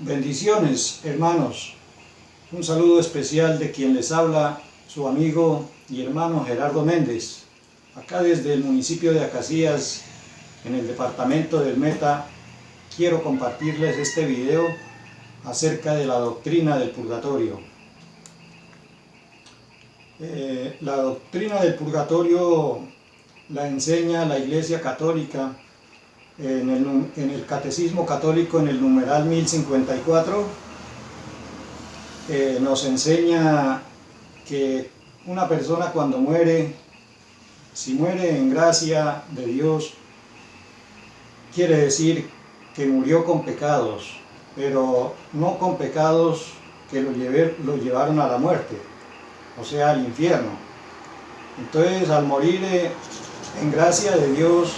Bendiciones, hermanos. Un saludo especial de quien les habla, su amigo y hermano Gerardo Méndez, acá desde el municipio de Acacías, en el departamento del Meta. Quiero compartirles este video acerca de la doctrina del purgatorio. La doctrina del purgatorio la enseña la Iglesia Católica en el Catecismo Católico, en el numeral 1054. Nos enseña que una persona cuando muere, si muere en gracia de Dios, quiere decir que murió con pecados, pero no con pecados que lo llevaron a la muerte, o sea, al infierno. Entonces, al morir en gracia de Dios,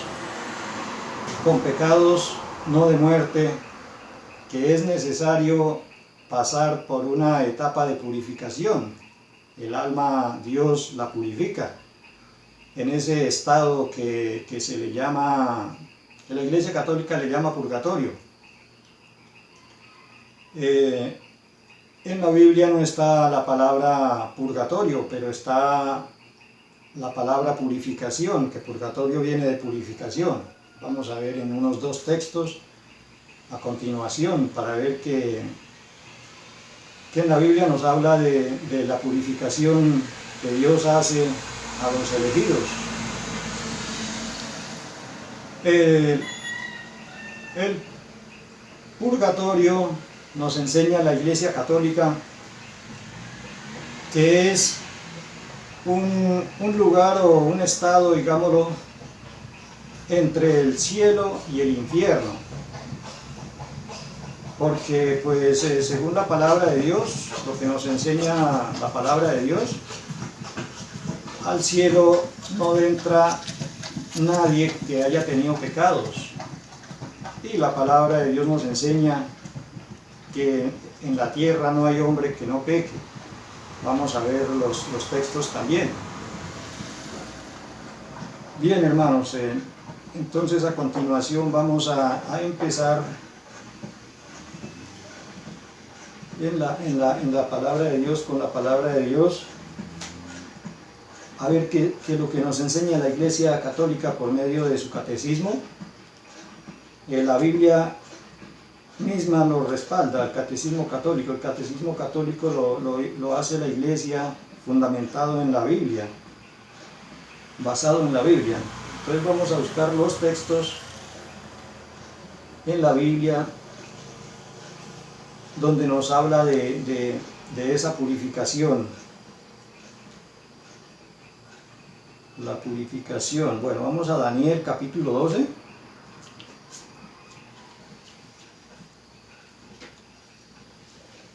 con pecados no de muerte, que es necesario pasar por una etapa de purificación. El alma, Dios la purifica en ese estado que se le llama, que la Iglesia Católica le llama purgatorio. En la Biblia no está la palabra purgatorio, pero está la palabra purificación, que purgatorio viene de purificación. Vamos a ver en unos dos textos a continuación para ver que en la Biblia nos habla de la purificación que Dios hace a los elegidos. El purgatorio nos enseña la Iglesia Católica que es un lugar o un estado, digámoslo, entre el cielo y el infierno, porque pues según la palabra de Dios, lo que nos enseña la palabra de Dios, al cielo no entra nadie que haya tenido pecados, y la palabra de Dios nos enseña que en la tierra no hay hombre que no peque. Vamos a ver los textos también. Bien, hermanos, entonces a continuación vamos a empezar en la palabra de Dios, con la palabra de Dios, a ver qué lo que nos enseña la Iglesia Católica por medio de su catecismo. La Biblia misma lo respalda, el catecismo católico. El catecismo católico lo hace la Iglesia fundamentado en la Biblia, basado en la Biblia. Entonces vamos a buscar los textos en la Biblia donde nos habla de esa purificación. La purificación. Bueno, vamos a Daniel capítulo 12.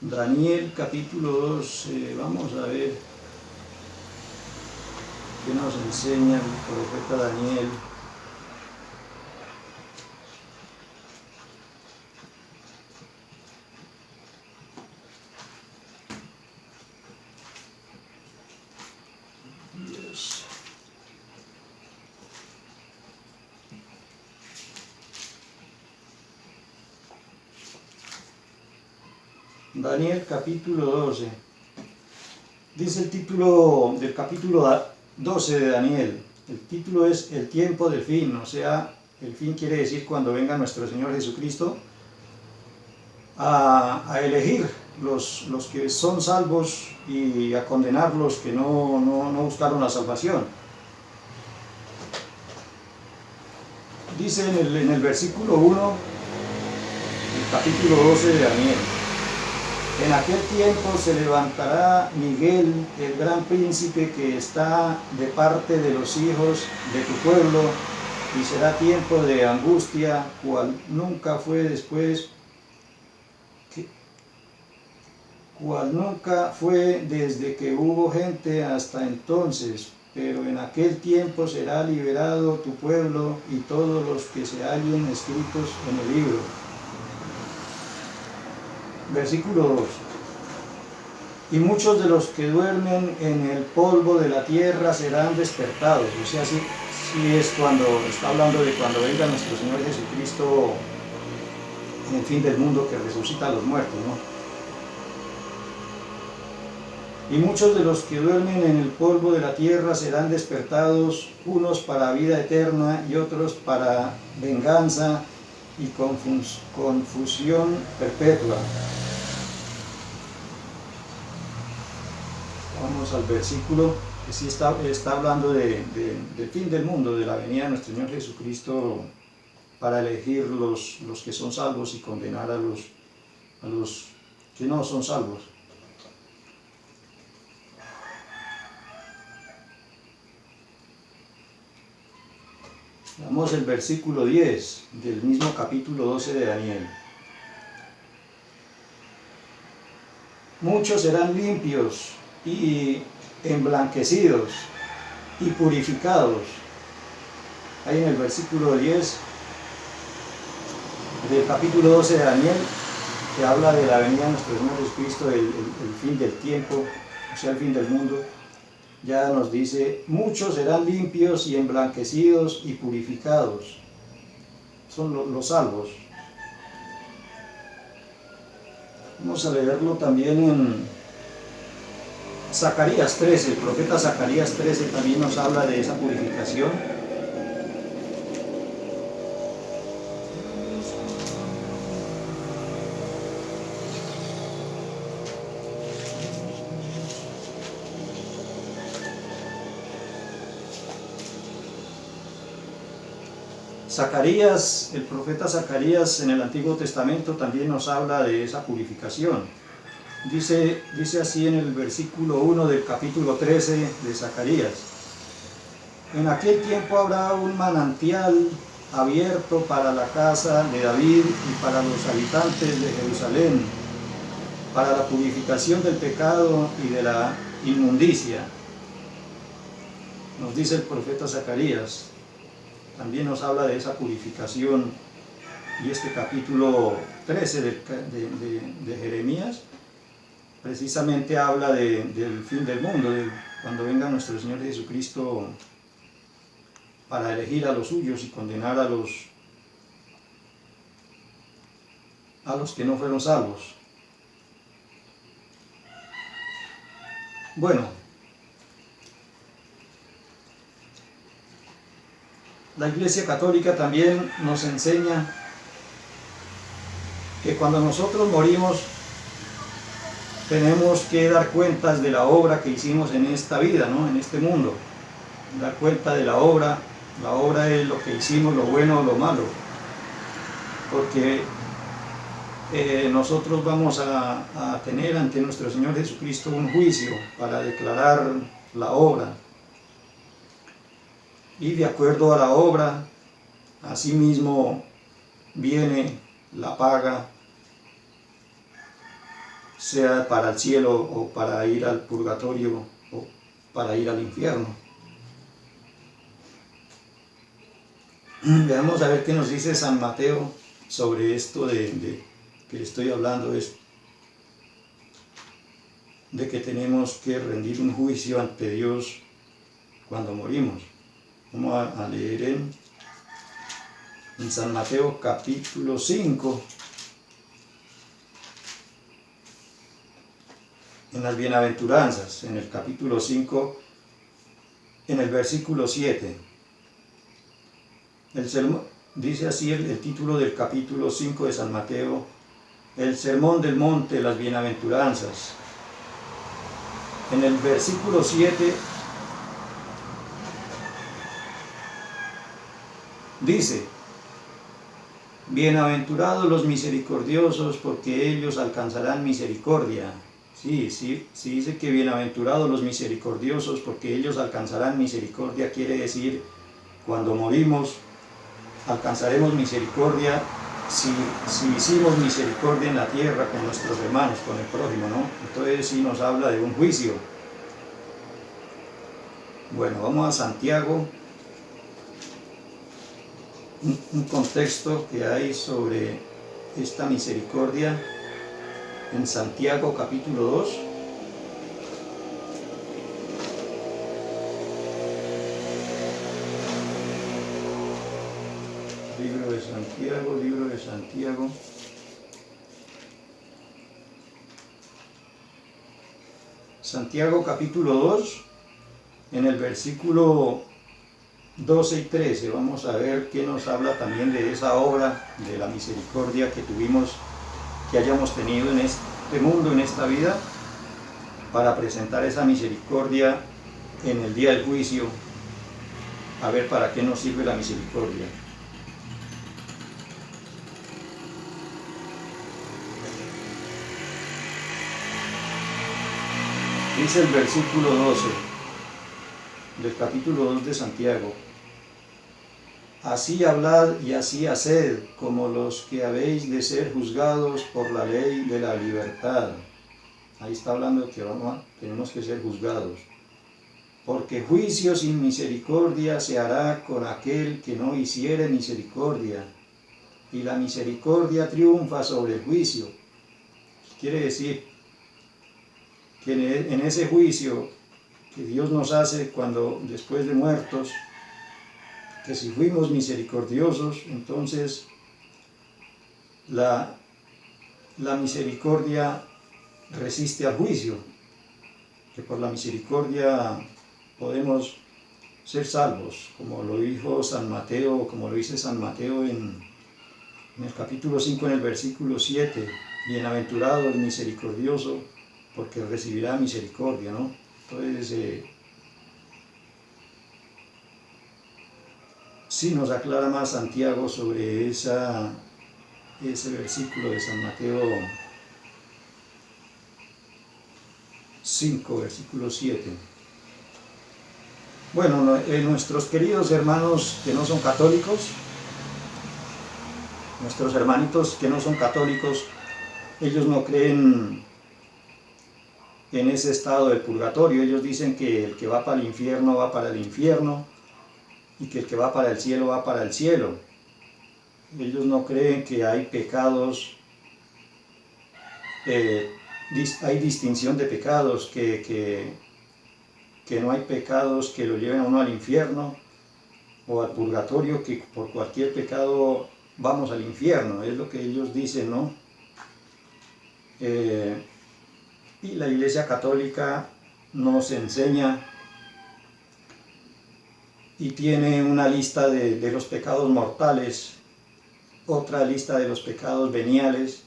Daniel capítulo 12, vamos a ver qué nos enseña el profeta Daniel. Dios. Daniel capítulo 12. Dice el título del capítulo 12 de Daniel. El título es El tiempo del fin, o sea, el fin quiere decir cuando venga nuestro Señor Jesucristo a elegir los que son salvos y a condenar los que no buscaron la salvación. Dice en el versículo 1, el capítulo 12 de Daniel: en aquel tiempo se levantará Miguel, el gran príncipe que está de parte de los hijos de tu pueblo, y será tiempo de angustia, cual nunca fue desde que hubo gente hasta entonces, pero en aquel tiempo será liberado tu pueblo y todos los que se hallen escritos en el libro. Versículo 2. Y muchos de los que duermen en el polvo de la tierra serán despertados. O sea, sí es cuando está hablando de cuando venga nuestro Señor Jesucristo en el fin del mundo que resucita a los muertos, ¿no? Y muchos de los que duermen en el polvo de la tierra serán despertados, unos para vida eterna y otros para venganza y confusión perpetua. Vamos al versículo que sí está hablando del fin del mundo, de la venida de nuestro Señor Jesucristo para elegir los que son salvos y condenar a los que no son salvos. Vamos al versículo 10 del mismo capítulo 12 de Daniel. Muchos serán limpios y emblanquecidos y purificados. Ahí en el versículo 10 del capítulo 12 de Daniel, que habla de la venida de nuestro Señor Jesucristo, el fin del tiempo, o sea, el fin del mundo. Ya nos dice, muchos serán limpios y emblanquecidos y purificados. Son los salvos. Vamos a leerlo también en Zacarías 13. El profeta Zacarías 13 también nos habla de esa purificación. Zacarías, el profeta Zacarías en el Antiguo Testamento también nos habla de esa purificación. Dice así en el versículo 1 del capítulo 13 de Zacarías: en aquel tiempo habrá un manantial abierto para la casa de David y para los habitantes de Jerusalén, para la purificación del pecado y de la inmundicia. Nos dice el profeta Zacarías. También nos habla de esa purificación, y este capítulo 13 de Jeremías precisamente habla del fin del mundo, de cuando venga nuestro Señor Jesucristo para elegir a los suyos y condenar a los que no fueron salvos. Bueno, la Iglesia Católica también nos enseña que cuando nosotros morimos tenemos que dar cuentas de la obra que hicimos en esta vida, ¿no? En este mundo. Dar cuenta de la obra es lo que hicimos, lo bueno o lo malo. Porque nosotros vamos a tener ante nuestro Señor Jesucristo un juicio para declarar la obra. Y de acuerdo a la obra, asimismo viene la paga, sea para el cielo o para ir al purgatorio o para ir al infierno. Veamos a ver qué nos dice San Mateo sobre esto de que estoy hablando, es de que tenemos que rendir un juicio ante Dios cuando morimos. Vamos a leer en San Mateo capítulo 5, en las bienaventuranzas, en el capítulo 5, en el versículo 7. El sermón, dice así el título del capítulo 5 de San Mateo: el sermón del monte, las bienaventuranzas. En el versículo 7 dice: bienaventurados los misericordiosos, porque ellos alcanzarán misericordia. Sí, dice que bienaventurados los misericordiosos, porque ellos alcanzarán misericordia. Quiere decir, cuando morimos, alcanzaremos misericordia si hicimos misericordia en la tierra con nuestros hermanos, con el prójimo, ¿no? Entonces sí nos habla de un juicio. Bueno, vamos a Santiago. Un contexto que hay sobre esta misericordia en Santiago capítulo 2. Libro de Santiago. Santiago capítulo 2, en el versículo 12 y 13, vamos a ver qué nos habla también de esa obra de la misericordia que tuvimos, que hayamos tenido en este mundo, en esta vida, para presentar esa misericordia en el día del juicio, a ver para qué nos sirve la misericordia. Dice el versículo 12 del capítulo 2 de Santiago: así hablad y así haced, como los que habéis de ser juzgados por la ley de la libertad. Ahí está hablando de que tenemos que ser juzgados. Porque juicio sin misericordia se hará con aquel que no hiciere misericordia, y la misericordia triunfa sobre el juicio. Quiere decir que en ese juicio que Dios nos hace cuando después de muertos, que si fuimos misericordiosos, entonces la misericordia resiste al juicio, que por la misericordia podemos ser salvos, como lo dijo San Mateo, como lo dice San Mateo en el capítulo 5, en el versículo 7, bienaventurado el misericordioso, porque recibirá misericordia, ¿no? Entonces, sí nos aclara más Santiago sobre ese versículo de San Mateo 5, versículo 7. Bueno, nuestros queridos hermanos que no son católicos, nuestros hermanitos que no son católicos, ellos no creen en ese estado del purgatorio. Ellos dicen que el que va para el infierno va para el infierno y que el que va para el cielo va para el cielo. Ellos no creen que hay pecados, hay distinción de pecados, que no hay pecados que lo lleven a uno al infierno o al purgatorio, que por cualquier pecado vamos al infierno, es lo que ellos dicen, ¿no? Y la Iglesia Católica nos enseña y tiene una lista de los pecados mortales, otra lista de los pecados veniales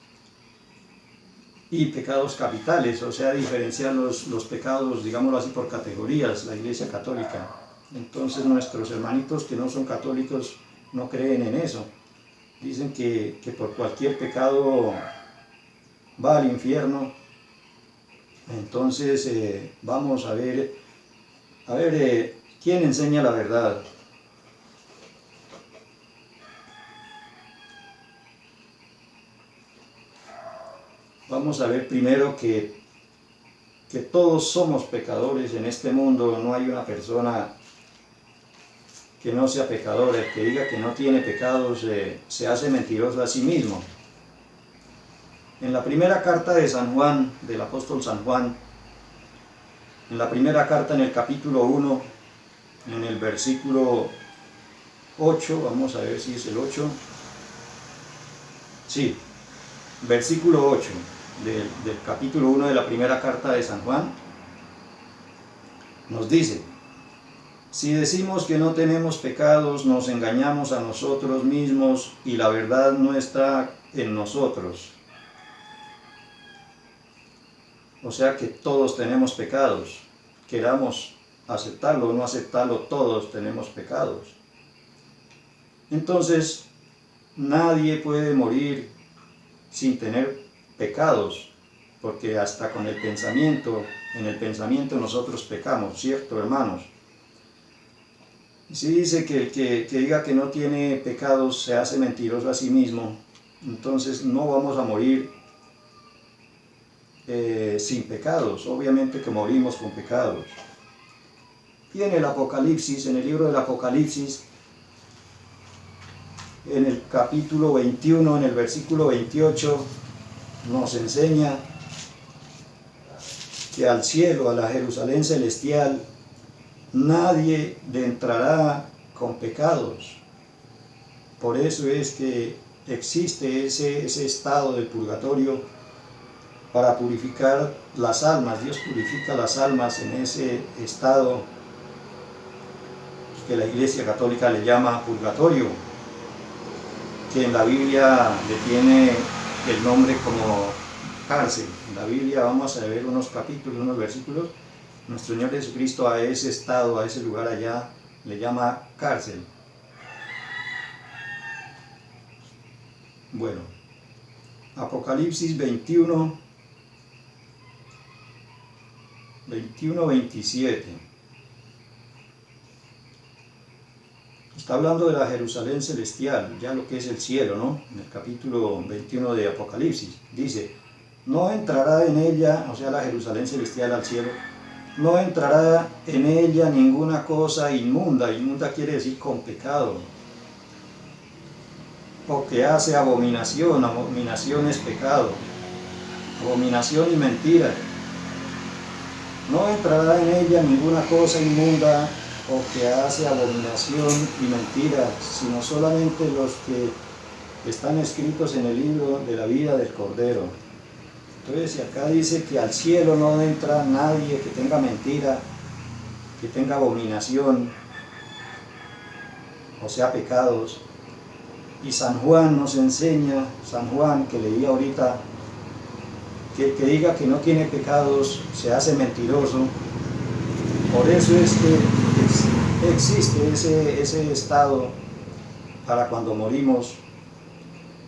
y pecados capitales, o sea, diferenciar los pecados, digámoslo así, por categorías, la Iglesia Católica. Entonces nuestros hermanitos que no son católicos no creen en eso. Dicen que por cualquier pecado va al infierno. Entonces vamos a ver quién enseña la verdad. Vamos a ver primero que todos somos pecadores en este mundo. No hay una persona que no sea pecador. El que diga que no tiene pecados se hace mentiroso a sí mismo. En la primera carta de San Juan, del apóstol San Juan, en la primera carta, en el capítulo 1, en el versículo 8, vamos a ver si es el 8, sí, versículo 8 del capítulo 1 de la primera carta de San Juan, nos dice: si decimos que no tenemos pecados, nos engañamos a nosotros mismos y la verdad no está en nosotros. O sea que todos tenemos pecados, queramos aceptarlo o no aceptarlo, todos tenemos pecados. Entonces, nadie puede morir sin tener pecados, porque hasta con el pensamiento, en el pensamiento nosotros pecamos, ¿cierto, hermanos? Si dice que el que diga que no tiene pecados se hace mentiroso a sí mismo, entonces no vamos a morir sin pecados, obviamente que morimos con pecados. Y en el Apocalipsis, en el libro del Apocalipsis, en el capítulo 21, en el versículo 28, nos enseña que al cielo, a la Jerusalén celestial, nadie entrará con pecados. Por eso es que existe ese estado del purgatorio, para purificar las almas. Dios purifica las almas en ese estado que la Iglesia Católica le llama purgatorio, que en la Biblia le tiene el nombre como cárcel. En la Biblia vamos a ver unos capítulos, unos versículos. Nuestro Señor Jesucristo a ese estado, a ese lugar allá, le llama cárcel. Bueno, Apocalipsis 21, 27. Está hablando de la Jerusalén celestial, ya lo que es el cielo, ¿no? En el capítulo 21 de Apocalipsis. Dice, no entrará en ella, o sea, la Jerusalén celestial al cielo, no entrará en ella ninguna cosa inmunda. Inmunda quiere decir con pecado. O que hace abominación. Abominación es pecado. Abominación y mentira. No entrará en ella ninguna cosa inmunda o que hace abominación y mentira, sino solamente los que están escritos en el libro de la vida del Cordero. Entonces, si acá dice que al cielo no entra nadie que tenga mentira, que tenga abominación, o sea, pecados, y San Juan nos enseña, San Juan que leí ahorita, que el que diga que no tiene pecados se hace mentiroso. Por eso es que existe ese estado para cuando morimos,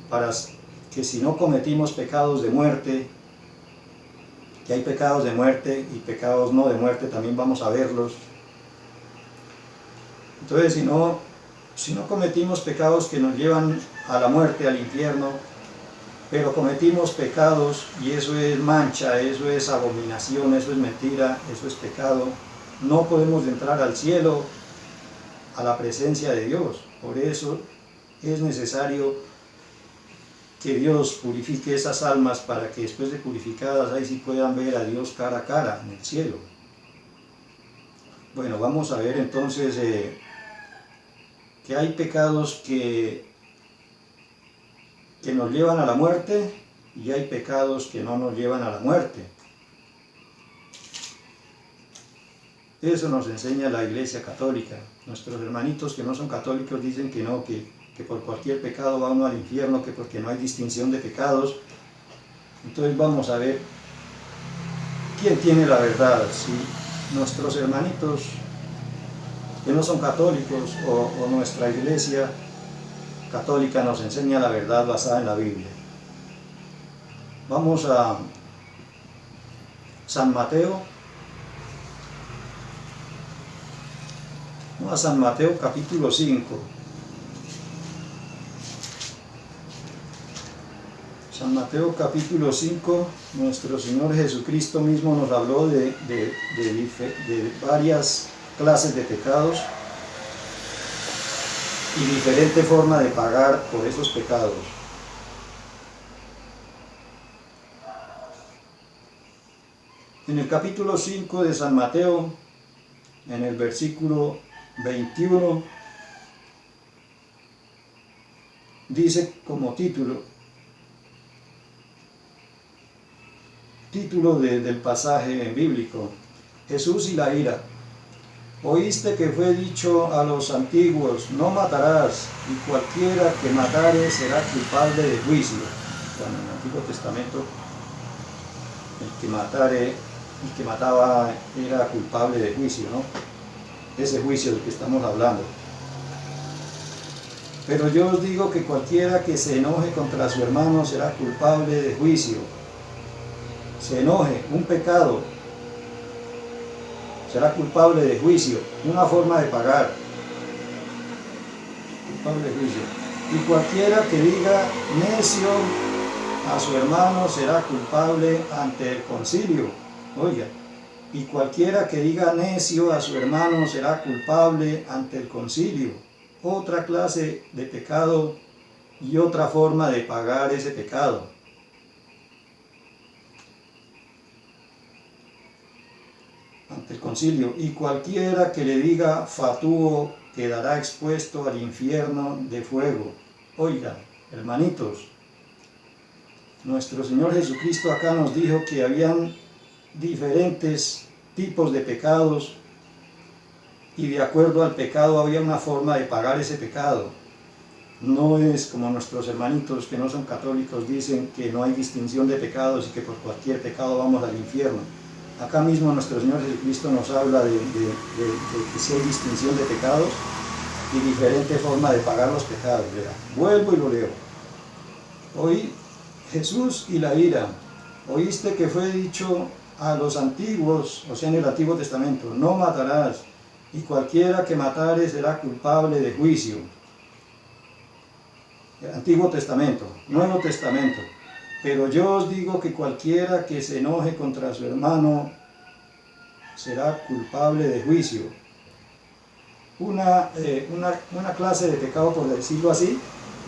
para que si no cometimos pecados de muerte, que hay pecados de muerte y pecados no de muerte, también vamos a verlos. Entonces, si no cometimos pecados que nos llevan a la muerte, al infierno, pero cometimos pecados y eso es mancha, eso es abominación, eso es mentira, eso es pecado, no podemos entrar al cielo, a la presencia de Dios. Por eso es necesario que Dios purifique esas almas para que después de purificadas ahí sí puedan ver a Dios cara a cara en el cielo. Bueno, vamos a ver entonces que hay pecados que nos llevan a la muerte y hay pecados que no nos llevan a la muerte. Eso nos enseña la Iglesia Católica. Nuestros hermanitos que no son católicos dicen que no, que por cualquier pecado va uno al infierno, que porque no hay distinción de pecados. Entonces vamos a ver quién tiene la verdad, si nuestros hermanitos que no son católicos o nuestra Iglesia Católica nos enseña la verdad basada en la Biblia. Vamos a San Mateo. Vamos a San Mateo capítulo 5. San Mateo capítulo 5, nuestro Señor Jesucristo mismo nos habló de varias clases de pecados y diferente forma de pagar por esos pecados. En el capítulo 5 de San Mateo, en el versículo 21, dice como título del pasaje bíblico, Jesús y la ira. Oíste que fue dicho a los antiguos, no matarás, y cualquiera que matare será culpable de juicio. Bueno, en el Antiguo Testamento, el que mataba era culpable de juicio, ¿no? Ese juicio del que estamos hablando. Pero yo os digo que cualquiera que se enoje contra su hermano será culpable de juicio. Se enoje, un pecado, será culpable de juicio, una forma de pagar, culpable de juicio. Y cualquiera que diga necio a su hermano será culpable ante el concilio. Oiga, y cualquiera que diga necio a su hermano será culpable ante el concilio. Otra clase de pecado y otra forma de pagar ese pecado. Ante el concilio, y cualquiera que le diga fatuo quedará expuesto al infierno de fuego. Oigan, hermanitos, Nuestro Señor Jesucristo acá nos dijo que habían diferentes tipos de pecados y de acuerdo al pecado había una forma de pagar ese pecado. No es como nuestros hermanitos que no son católicos dicen que no hay distinción de pecados y que por cualquier pecado vamos al infierno. Acá mismo nuestro Señor Jesucristo nos habla de que sí hay distinción de pecados y diferente forma de pagar los pecados. Vea, vuelvo y lo leo. Oí Jesús y la ira. Oíste que fue dicho a los antiguos, o sea en el Antiguo Testamento, no matarás, y cualquiera que matare será culpable de juicio. Antiguo Testamento, Nuevo Testamento. Pero yo os digo que cualquiera que se enoje contra su hermano será culpable de juicio. Una clase de pecado, por decirlo así,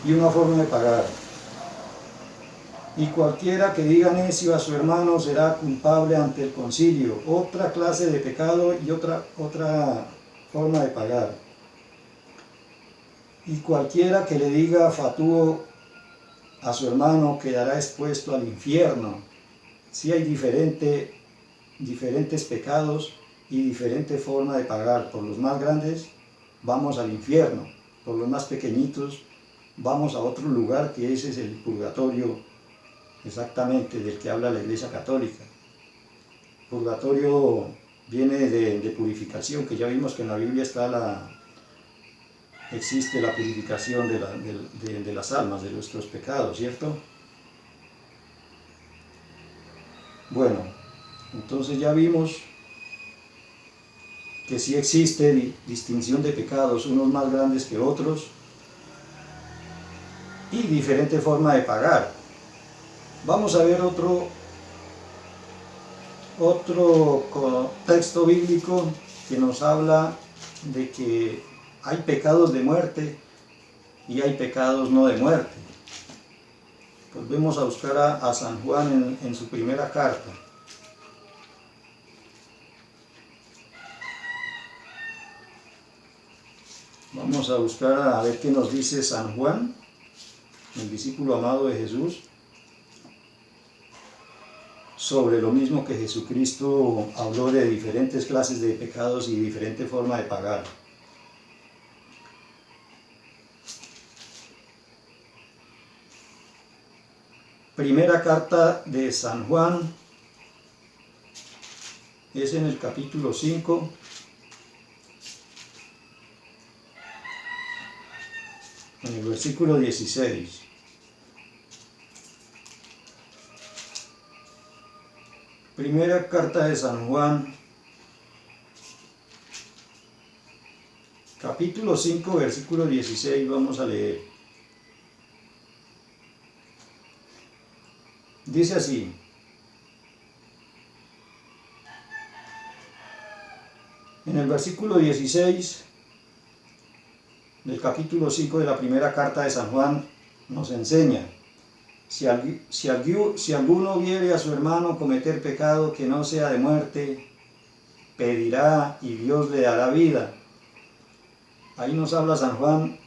y una forma de pagar. Y cualquiera que diga necio a su hermano será culpable ante el concilio. Otra clase de pecado y otra forma de pagar. Y cualquiera que le diga fatuo a su hermano quedará expuesto al infierno. Sí hay diferentes pecados y diferente forma de pagar. Por los más grandes vamos al infierno, por los más pequeñitos vamos a otro lugar que ese es el purgatorio, exactamente del que habla la Iglesia Católica. Purgatorio viene de purificación, que ya vimos que en la Biblia existe la purificación de las almas, de nuestros pecados, ¿cierto? Bueno, entonces ya vimos que sí existe distinción de pecados, unos más grandes que otros, y diferente forma de pagar. Vamos a ver otro texto bíblico que nos habla de que hay pecados de muerte y hay pecados no de muerte. Pues vamos a buscar a San Juan en su primera carta. Vamos a buscar a ver qué nos dice San Juan, el discípulo amado de Jesús, sobre lo mismo que Jesucristo habló de diferentes clases de pecados y diferente forma de pagar. Primera carta de San Juan, es en el capítulo 5, en el versículo 16. Primera carta de San Juan, capítulo 5, versículo 16, vamos a leer. Dice así: en el versículo 16 del capítulo 5 de la primera carta de San Juan nos enseña: si alguno viere a su hermano cometer pecado que no sea de muerte, pedirá y Dios le dará vida. Ahí nos habla San Juan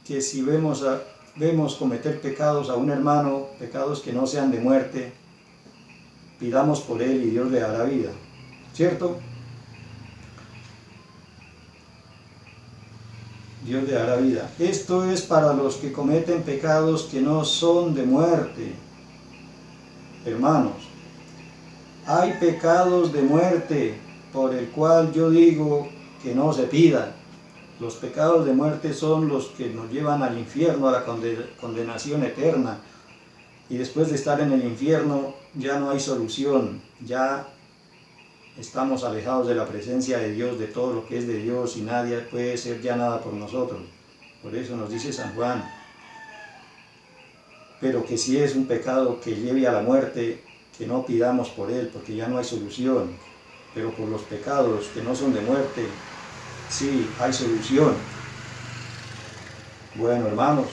que si vemos cometer pecados a un hermano, pecados que no sean de muerte, pidamos por él y Dios le dará vida, ¿cierto? Dios le dará vida. Esto es para los que cometen pecados que no son de muerte. Hermanos, hay pecados de muerte por el cual yo digo que no se pida. Los pecados de muerte son los que nos llevan al infierno, a la condenación eterna. Y después de estar en el infierno ya no hay solución, ya estamos alejados de la presencia de Dios, de todo lo que es de Dios, y nadie puede ser ya nada por nosotros. Por eso nos dice San Juan. Pero que si es un pecado que lleve a la muerte, que no pidamos por él, porque ya no hay solución. Pero por los pecados que no son de muerte, sí hay solución. Bueno, hermanos,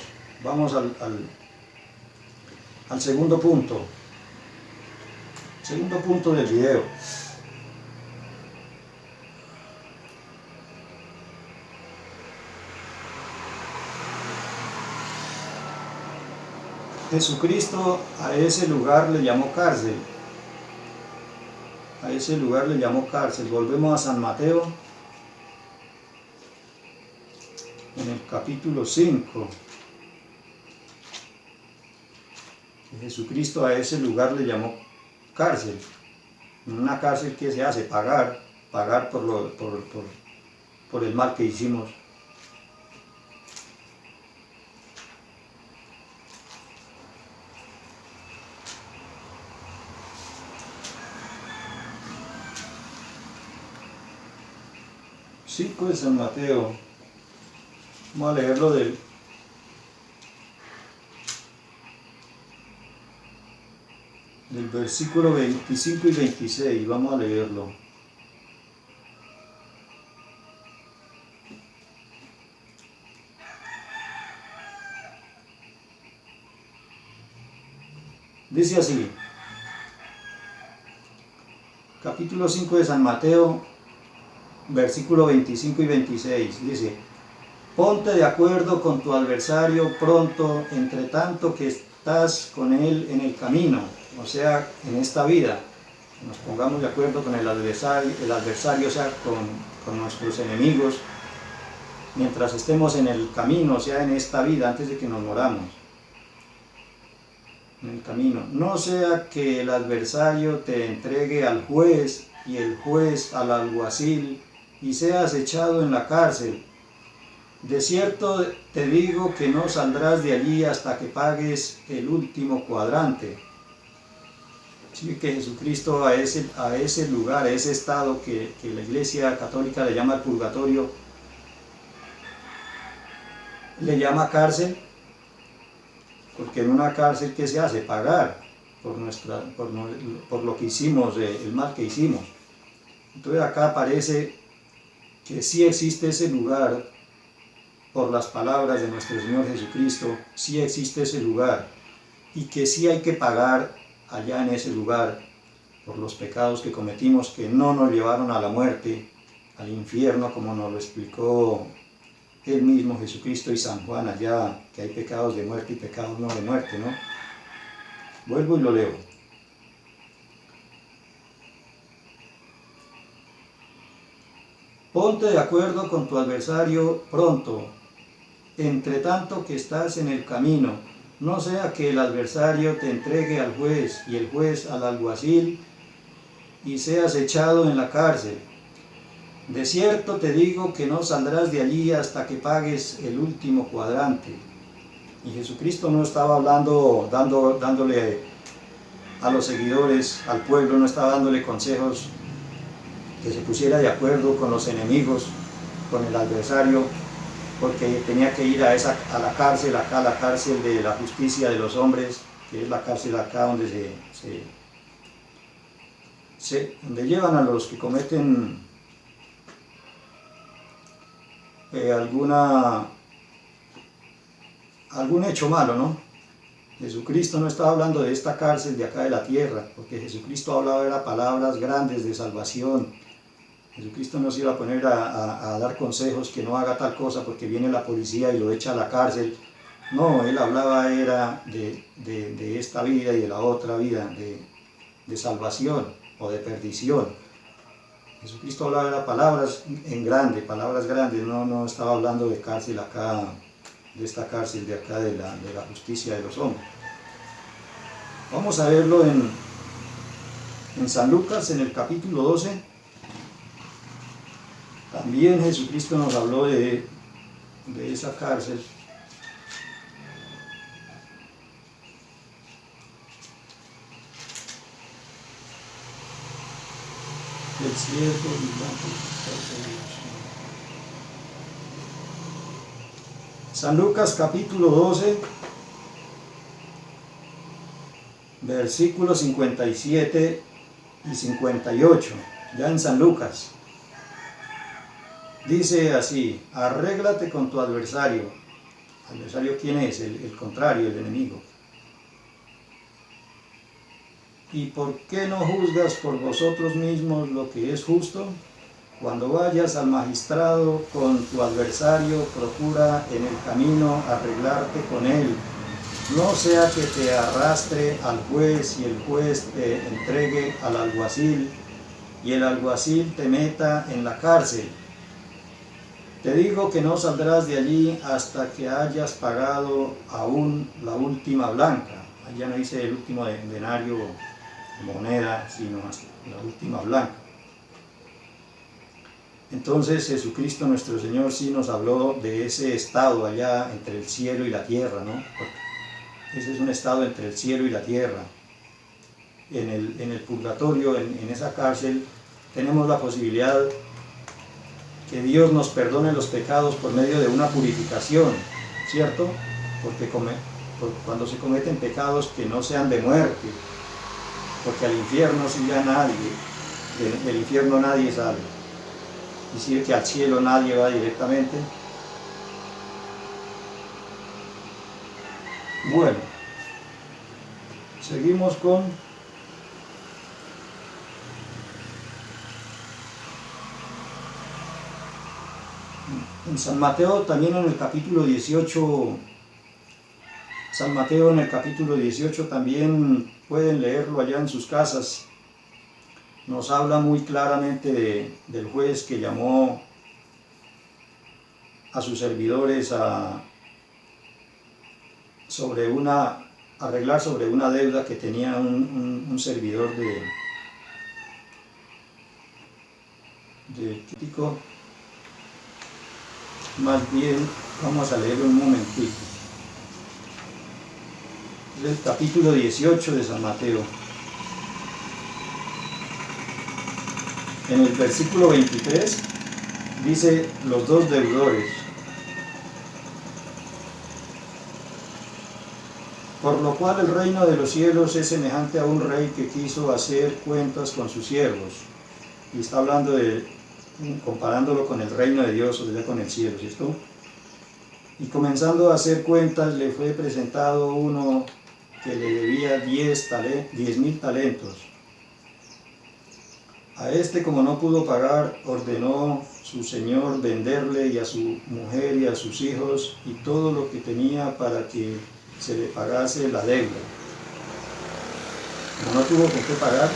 vamos al segundo punto. Segundo punto del video. Jesucristo a ese lugar le llamó cárcel. A ese lugar le llamó cárcel. Volvemos a San Mateo, en el capítulo 5. Jesucristo a ese lugar le llamó cárcel. Una cárcel que se hace pagar por el mal que hicimos. Cinco de San Mateo. Vamos a leerlo del versículo 25 y 26. Vamos a leerlo. Dice así, capítulo 5 de San Mateo, versículo 25 y 26, dice: ponte de acuerdo con tu adversario pronto, entre tanto que estás con él en el camino, o sea, en esta vida. Nos pongamos de acuerdo con el adversario, o sea, con nuestros enemigos, mientras estemos en el camino, o sea, en esta vida, antes de que nos moramos. En el camino, no sea que el adversario te entregue al juez y el juez al alguacil y seas echado en la cárcel. De cierto te digo que no saldrás de allí hasta que pagues el último cuadrante. Sí, que Jesucristo a ese lugar, a ese estado que la Iglesia Católica le llama el purgatorio, le llama cárcel. Porque en una cárcel, ¿qué se hace? Pagar por lo que hicimos, el mal que hicimos. Entonces acá aparece que sí existe ese lugar, por las palabras de nuestro Señor Jesucristo, sí existe ese lugar, y que sí hay que pagar allá en ese lugar por los pecados que cometimos, que no nos llevaron a la muerte, al infierno, como nos lo explicó el mismo Jesucristo y San Juan allá, que hay pecados de muerte y pecados no de muerte, ¿no? Vuelvo y lo leo. Ponte de acuerdo con tu adversario pronto, entre tanto que estás en el camino, no sea que el adversario te entregue al juez y el juez al alguacil y seas echado en la cárcel. De cierto te digo que no saldrás de allí hasta que pagues el último cuadrante. Y Jesucristo no estaba hablando, dándole a los seguidores, al pueblo, no estaba dándole consejos que se pusiera de acuerdo con los enemigos, con el adversario, porque tenía que ir a la cárcel, acá, la cárcel de la justicia de los hombres, que es la cárcel acá donde donde llevan a los que cometen algún hecho malo, ¿no? Jesucristo no estaba hablando de esta cárcel de acá de la tierra, porque Jesucristo hablaba de palabras grandes de salvación. Jesucristo no se iba a poner a dar consejos que no haga tal cosa porque viene la policía y lo echa a la cárcel. No, él hablaba era de esta vida y de la otra vida, de salvación o de perdición. Jesucristo hablaba de palabras palabras grandes, no estaba hablando de cárcel acá, de esta cárcel de acá de la justicia de los hombres. Vamos a verlo en San Lucas, en el capítulo 12. También Jesucristo nos habló de esa cárcel. El siervo vigilante. San Lucas capítulo 12, versículos 57 y 58, ya en San Lucas. Dice así: arréglate con tu adversario. ¿Adversario quién es? El contrario, el enemigo. ¿Y por qué no juzgas por vosotros mismos lo que es justo? Cuando vayas al magistrado con tu adversario, procura en el camino arreglarte con él no sea que te arrastre al juez y el juez te entregue al alguacil y el alguacil te meta en la cárcel. Te digo que no saldrás de allí hasta que hayas pagado aún la última blanca. Allá no dice el último denario, moneda, sino la última blanca. Entonces Jesucristo nuestro Señor sí nos habló de ese estado allá entre el cielo y la tierra, ¿no? Porque ese es un estado entre el cielo y la tierra. En el purgatorio, en esa cárcel, tenemos la posibilidad que Dios nos perdone los pecados por medio de una purificación, ¿cierto? Porque cuando se cometen pecados que no sean de muerte, porque al infierno sí ya nadie, del infierno nadie sale. Decir que al cielo nadie va directamente. Bueno, seguimos con en San Mateo, también en el capítulo 18. San Mateo en el capítulo 18 también pueden leerlo allá en sus casas. Nos habla muy claramente del juez que llamó a sus servidores a arreglar sobre una deuda que tenía un servidor de crítico. Más bien, vamos a leerlo un momentito. Es el capítulo 18 de San Mateo. En el versículo 23 dice los dos deudores. Por lo cual el reino de los cielos es semejante a un rey que quiso hacer cuentas con sus siervos. Y está hablando comparándolo con el reino de Dios, o sea, con el cielo, ¿cierto? Y comenzando a hacer cuentas, le fue presentado uno que le debía 10.000 talentos. A este, como no pudo pagar, ordenó su señor venderle y a su mujer y a sus hijos y todo lo que tenía para que se le pagase la deuda. Como no tuvo con qué pagar,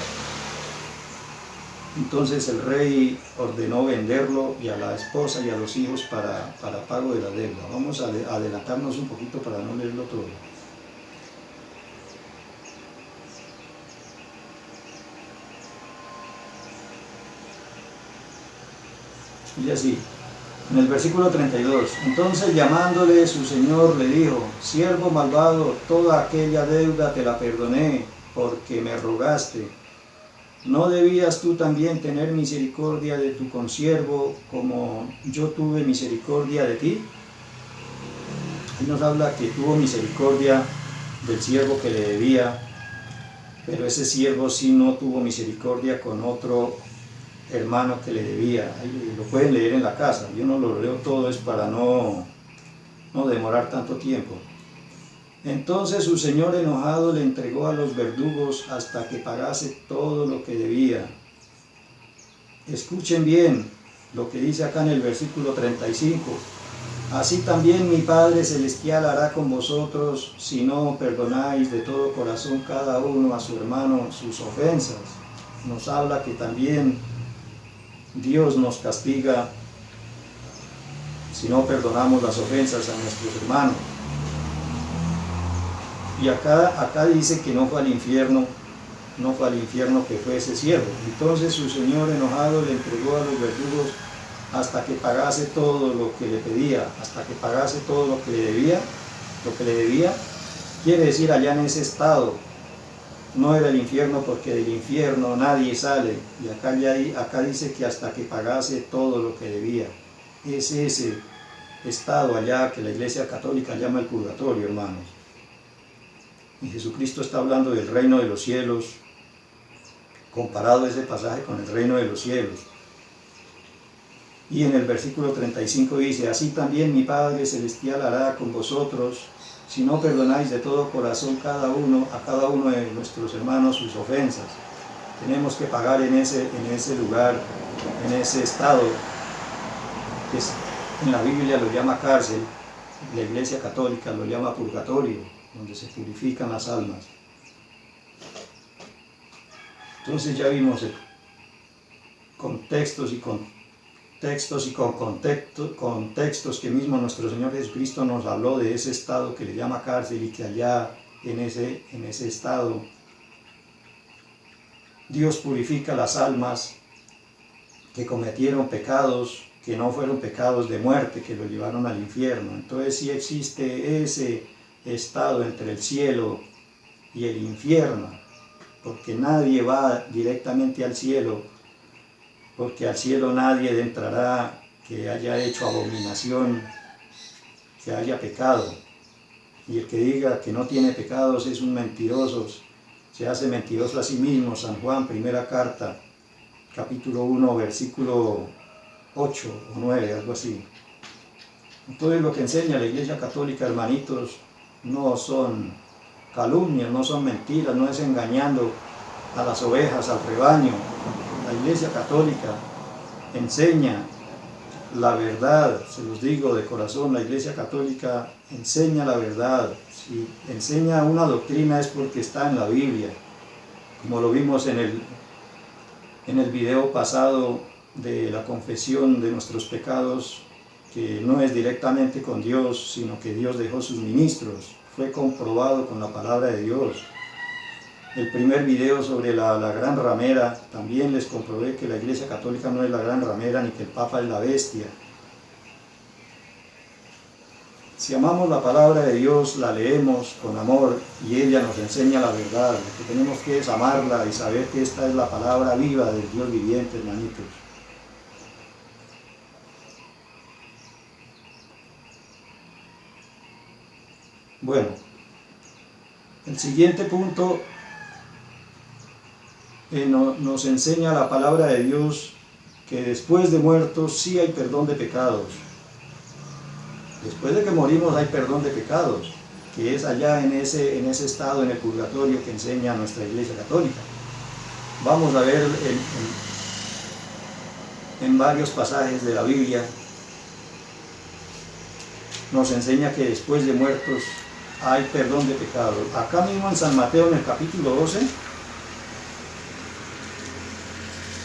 entonces el rey ordenó venderlo y a la esposa y a los hijos para pago de la deuda. Vamos a adelantarnos un poquito para no leerlo todo. Y así, en el versículo 32, entonces llamándole su señor le dijo, siervo malvado, toda aquella deuda te la perdoné porque me rogaste. ¿No debías tú también tener misericordia de tu consiervo como yo tuve misericordia de ti? Él nos habla que tuvo misericordia del siervo que le debía, pero ese siervo sí no tuvo misericordia con otro hermano que le debía. Ahí lo pueden leer en la casa, yo no lo leo todo, es para no demorar tanto tiempo. Entonces su señor enojado le entregó a los verdugos hasta que pagase todo lo que debía. Escuchen bien lo que dice acá en el versículo 35. Así también mi Padre Celestial hará con vosotros si no perdonáis de todo corazón cada uno a su hermano sus ofensas. Nos habla que también Dios nos castiga si no perdonamos las ofensas a nuestros hermanos. Y acá dice que no fue al infierno que fue ese siervo. Entonces su señor enojado le entregó a los verdugos hasta que pagase todo lo que le pedía, hasta que pagase todo lo que le debía, quiere decir allá en ese estado. No era el infierno porque del infierno nadie sale. Y acá dice que hasta que pagase todo lo que debía. Es ese estado allá que la Iglesia Católica llama el purgatorio, hermanos. Y Jesucristo está hablando del reino de los cielos, comparado ese pasaje con el reino de los cielos. Y en el versículo 35 dice, así también mi Padre Celestial hará con vosotros, si no perdonáis de todo corazón a cada uno de nuestros hermanos sus ofensas. Tenemos que pagar en ese lugar, en ese estado, que en la Biblia lo llama cárcel, la Iglesia Católica lo llama purgatorio. donde se purifican las almas. Entonces ya vimos contextos que mismo nuestro Señor Jesucristo nos habló de ese estado que le llama cárcel, y que allá en ese estado Dios purifica las almas que cometieron pecados que no fueron pecados de muerte, que lo llevaron al infierno. Entonces sí existe ese estado entre el cielo y el infierno, porque nadie va directamente al cielo, porque al cielo nadie entrará que haya hecho abominación, que haya pecado. Y el que diga que no tiene pecados es un mentiroso, se hace mentiroso a sí mismo. San Juan, primera carta, capítulo 1, versículo 8 o 9, algo así. Entonces lo que enseña la Iglesia Católica, hermanitos, no son calumnias, no son mentiras, no es engañando a las ovejas, al rebaño. La Iglesia Católica enseña la verdad, se los digo de corazón, la Iglesia Católica enseña la verdad. Si enseña una doctrina es porque está en la Biblia, como lo vimos en el video pasado de la confesión de nuestros pecados, que no es directamente con Dios, sino que Dios dejó sus ministros. Fue comprobado con la palabra de Dios. El primer video sobre la gran ramera, también les comprobé que la Iglesia Católica no es la gran ramera, ni que el Papa es la bestia. Si amamos la palabra de Dios, la leemos con amor y ella nos enseña la verdad. Lo que tenemos que es amarla y saber que esta es la palabra viva del Dios viviente, hermanitos. Bueno, el siguiente punto nos enseña la palabra de Dios que después de muertos sí hay perdón de pecados. Después de que morimos hay perdón de pecados, que es allá en ese estado, en el purgatorio, que enseña nuestra Iglesia Católica. Vamos a ver en varios pasajes de la Biblia, nos enseña que después de muertos hay perdón de pecados. Acá mismo en San Mateo, en el capítulo 12,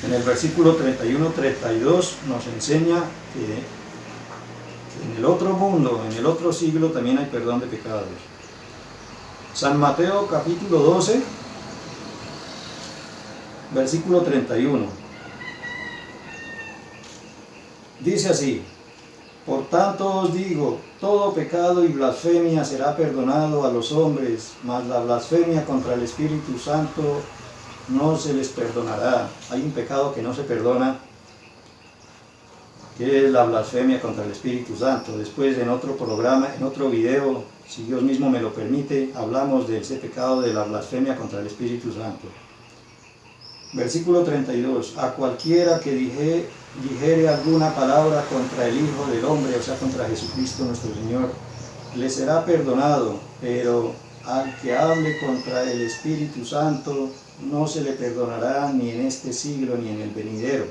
en el versículo 31-32, nos enseña que en el otro mundo, en el otro siglo, también hay perdón de pecados. San Mateo capítulo 12, versículo 31. Dice así: por tanto os digo, todo pecado y blasfemia será perdonado a los hombres, mas la blasfemia contra el Espíritu Santo no se les perdonará. Hay un pecado que no se perdona, que es la blasfemia contra el Espíritu Santo. Después, en otro programa, en otro video, si Dios mismo me lo permite, hablamos de ese pecado de la blasfemia contra el Espíritu Santo. Versículo 32. A cualquiera que dijere alguna palabra contra el Hijo del Hombre, o sea, contra Jesucristo nuestro Señor, le será perdonado, pero al que hable contra el Espíritu Santo no se le perdonará ni en este siglo ni en el venidero.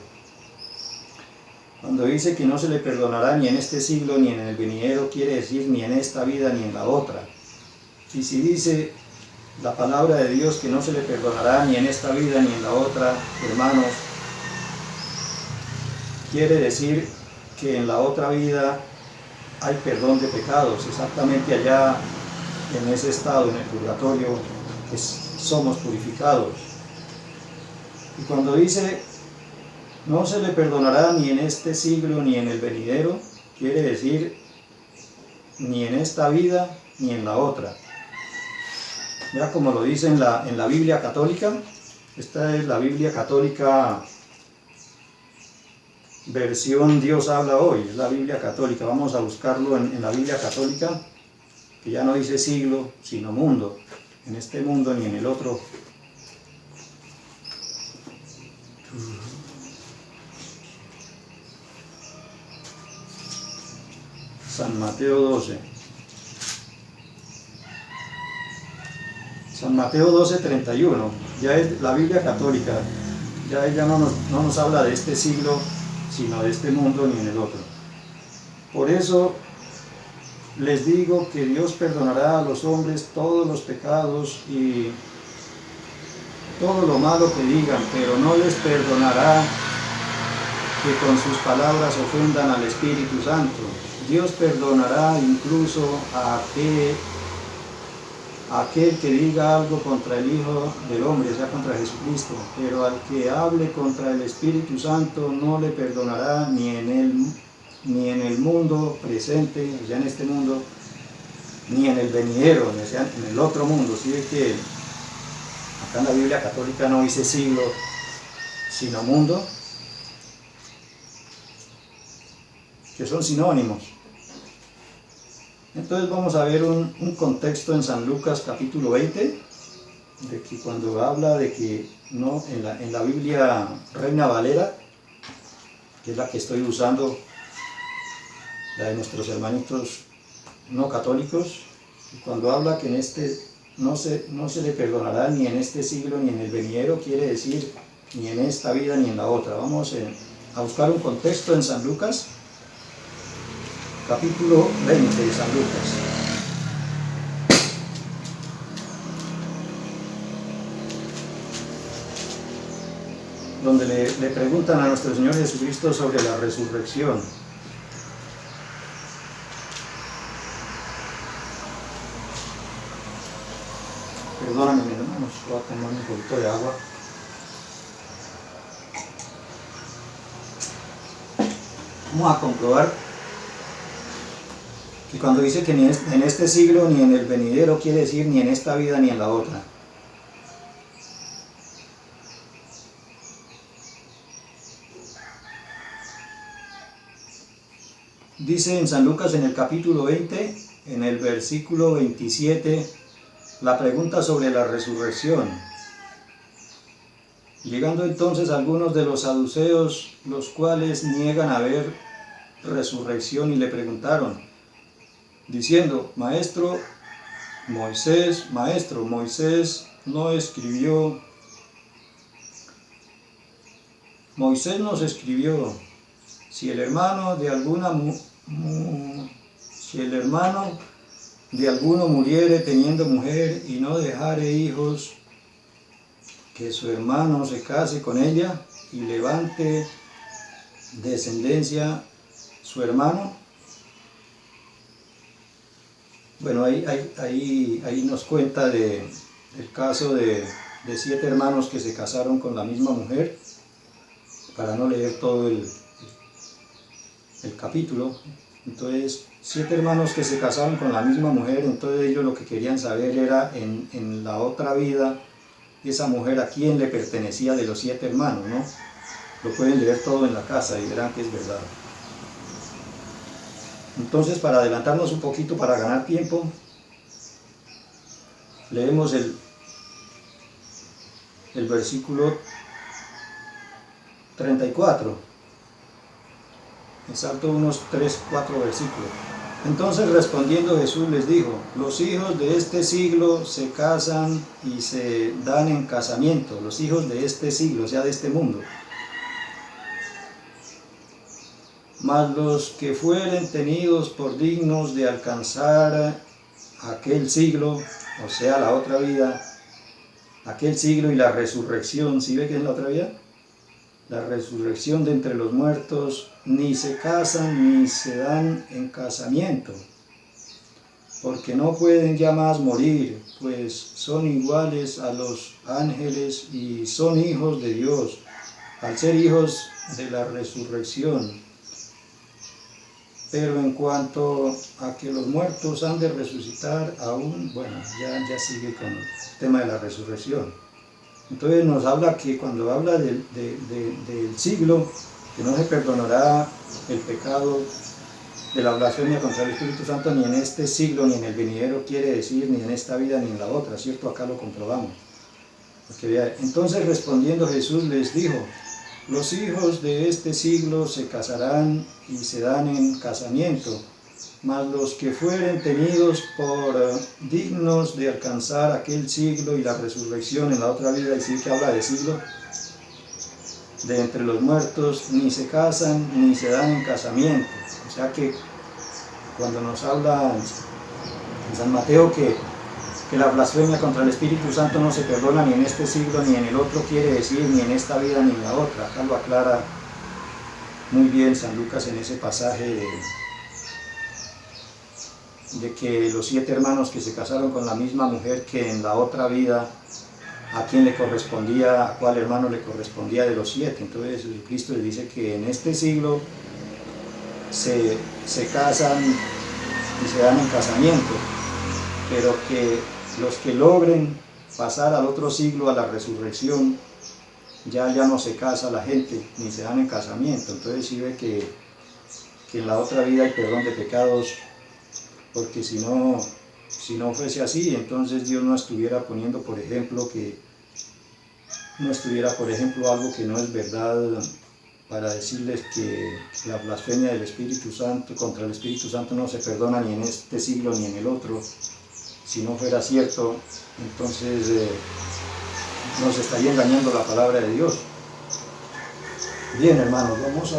Cuando dice que no se le perdonará ni en este siglo ni en el venidero, quiere decir ni en esta vida ni en la otra. Y si dice la palabra de Dios que no se le perdonará ni en esta vida ni en la otra, hermanos, quiere decir que en la otra vida hay perdón de pecados, exactamente allá en ese estado, en el purgatorio, que somos purificados. Y cuando dice no se le perdonará ni en este siglo ni en el venidero, quiere decir ni en esta vida ni en la otra. Ya como lo dice en la Biblia católica, esta es la Biblia católica versión Dios habla hoy, es la Biblia católica. Vamos a buscarlo en la Biblia católica, que ya no dice siglo, sino mundo, en este mundo ni en el otro. San Mateo 12. San Mateo 12, 31. Ya es la Biblia católica. Ya ella no nos habla de este siglo, sino de este mundo ni en el otro. Por eso les digo que Dios perdonará a los hombres todos los pecados y todo lo malo que digan, pero no les perdonará que con sus palabras ofendan al Espíritu Santo. Dios perdonará incluso a aquel que diga algo contra el Hijo del Hombre, o sea, contra Jesucristo, pero al que hable contra el Espíritu Santo no le perdonará ni en el mundo presente, o sea, en este mundo, ni en el venidero, o sea, en el otro mundo. ¿Sí ve que acá en la Biblia católica no dice siglo, sino mundo? Que son sinónimos. Entonces vamos a ver un contexto en San Lucas capítulo 20, de que cuando habla de que no, en la Biblia Reina Valera, que es la que estoy usando, la de nuestros hermanitos no católicos, y cuando habla que en este no se le perdonará ni en este siglo ni en el venidero, quiere decir ni en esta vida ni en la otra. Vamos a buscar un contexto en San Lucas capítulo 20 de San Lucas. Donde le preguntan a nuestro Señor Jesucristo sobre la resurrección. Perdóname, mis hermanos, voy a tomar un poquito de agua. Vamos a comprobar que cuando dice que ni en este siglo ni en el venidero, quiere decir ni en esta vida ni en la otra. Dice en San Lucas en el capítulo 20, en el versículo 27, la pregunta sobre la resurrección. Llegando entonces algunos de los saduceos, los cuales niegan haber resurrección, y le preguntaron, diciendo, Maestro, Moisés no escribió, Moisés nos escribió, si el hermano de alguno muriere teniendo mujer y no dejare hijos, que su hermano se case con ella y levante descendencia su hermano. Bueno, ahí nos cuenta el caso de 7 hermanos que se casaron con la misma mujer, para no leer todo el capítulo. Entonces, 7 hermanos que se casaron con la misma mujer, entonces ellos lo que querían saber era en la otra vida, esa mujer a quién le pertenecía de los 7 hermanos, ¿no? Lo pueden leer todo en la casa y verán que es verdad. Entonces, para adelantarnos un poquito, para ganar tiempo, leemos el versículo 34. Me salto unos 3, 4 versículos. Entonces respondiendo Jesús les dijo, los hijos de este siglo se casan y se dan en casamiento, los hijos de este siglo, o sea, de este mundo. Mas los que fueren tenidos por dignos de alcanzar aquel siglo, o sea, la otra vida, aquel siglo y la resurrección, ¿sí ve que es la otra vida? La resurrección de entre los muertos, ni se casan ni se dan en casamiento, porque no pueden ya más morir, pues son iguales a los ángeles y son hijos de Dios, al ser hijos de la resurrección. Pero en cuanto a que los muertos han de resucitar aún, bueno, ya sigue con el tema de la resurrección. Entonces nos habla que cuando habla del siglo, que no se perdonará el pecado de la blasfemia contra el Espíritu Santo ni en este siglo ni en el venidero, quiere decir ni en esta vida ni en la otra, ¿cierto? Acá lo comprobamos. Entonces respondiendo Jesús les dijo, los hijos de este siglo se casarán y se dan en casamiento, mas los que fueren tenidos por dignos de alcanzar aquel siglo y la resurrección en la otra vida, y sí que habla de siglo, de entre los muertos, ni se casan ni se dan en casamiento. O sea que cuando nos habla en San Mateo que la blasfemia contra el Espíritu Santo no se perdona ni en este siglo ni en el otro, quiere decir ni en esta vida ni en la otra. Acá lo aclara muy bien San Lucas en ese pasaje de que los 7 hermanos que se casaron con la misma mujer, que en la otra vida a quién le correspondía, a cuál hermano le correspondía de los 7. Entonces Cristo les dice que en este siglo se casan y se dan en casamiento, pero que los que logren pasar al otro siglo, a la resurrección, ya no se casa la gente, ni se dan en casamiento. Entonces sí ve que en la otra vida hay perdón de pecados, porque si no fuese así, entonces Dios no estuviera poniendo, por ejemplo, algo que no es verdad, para decirles que la blasfemia del Espíritu Santo, contra el Espíritu Santo, no se perdona ni en este siglo ni en el otro. Si no fuera cierto, entonces nos estaría engañando la palabra de Dios. Bien, hermanos, vamos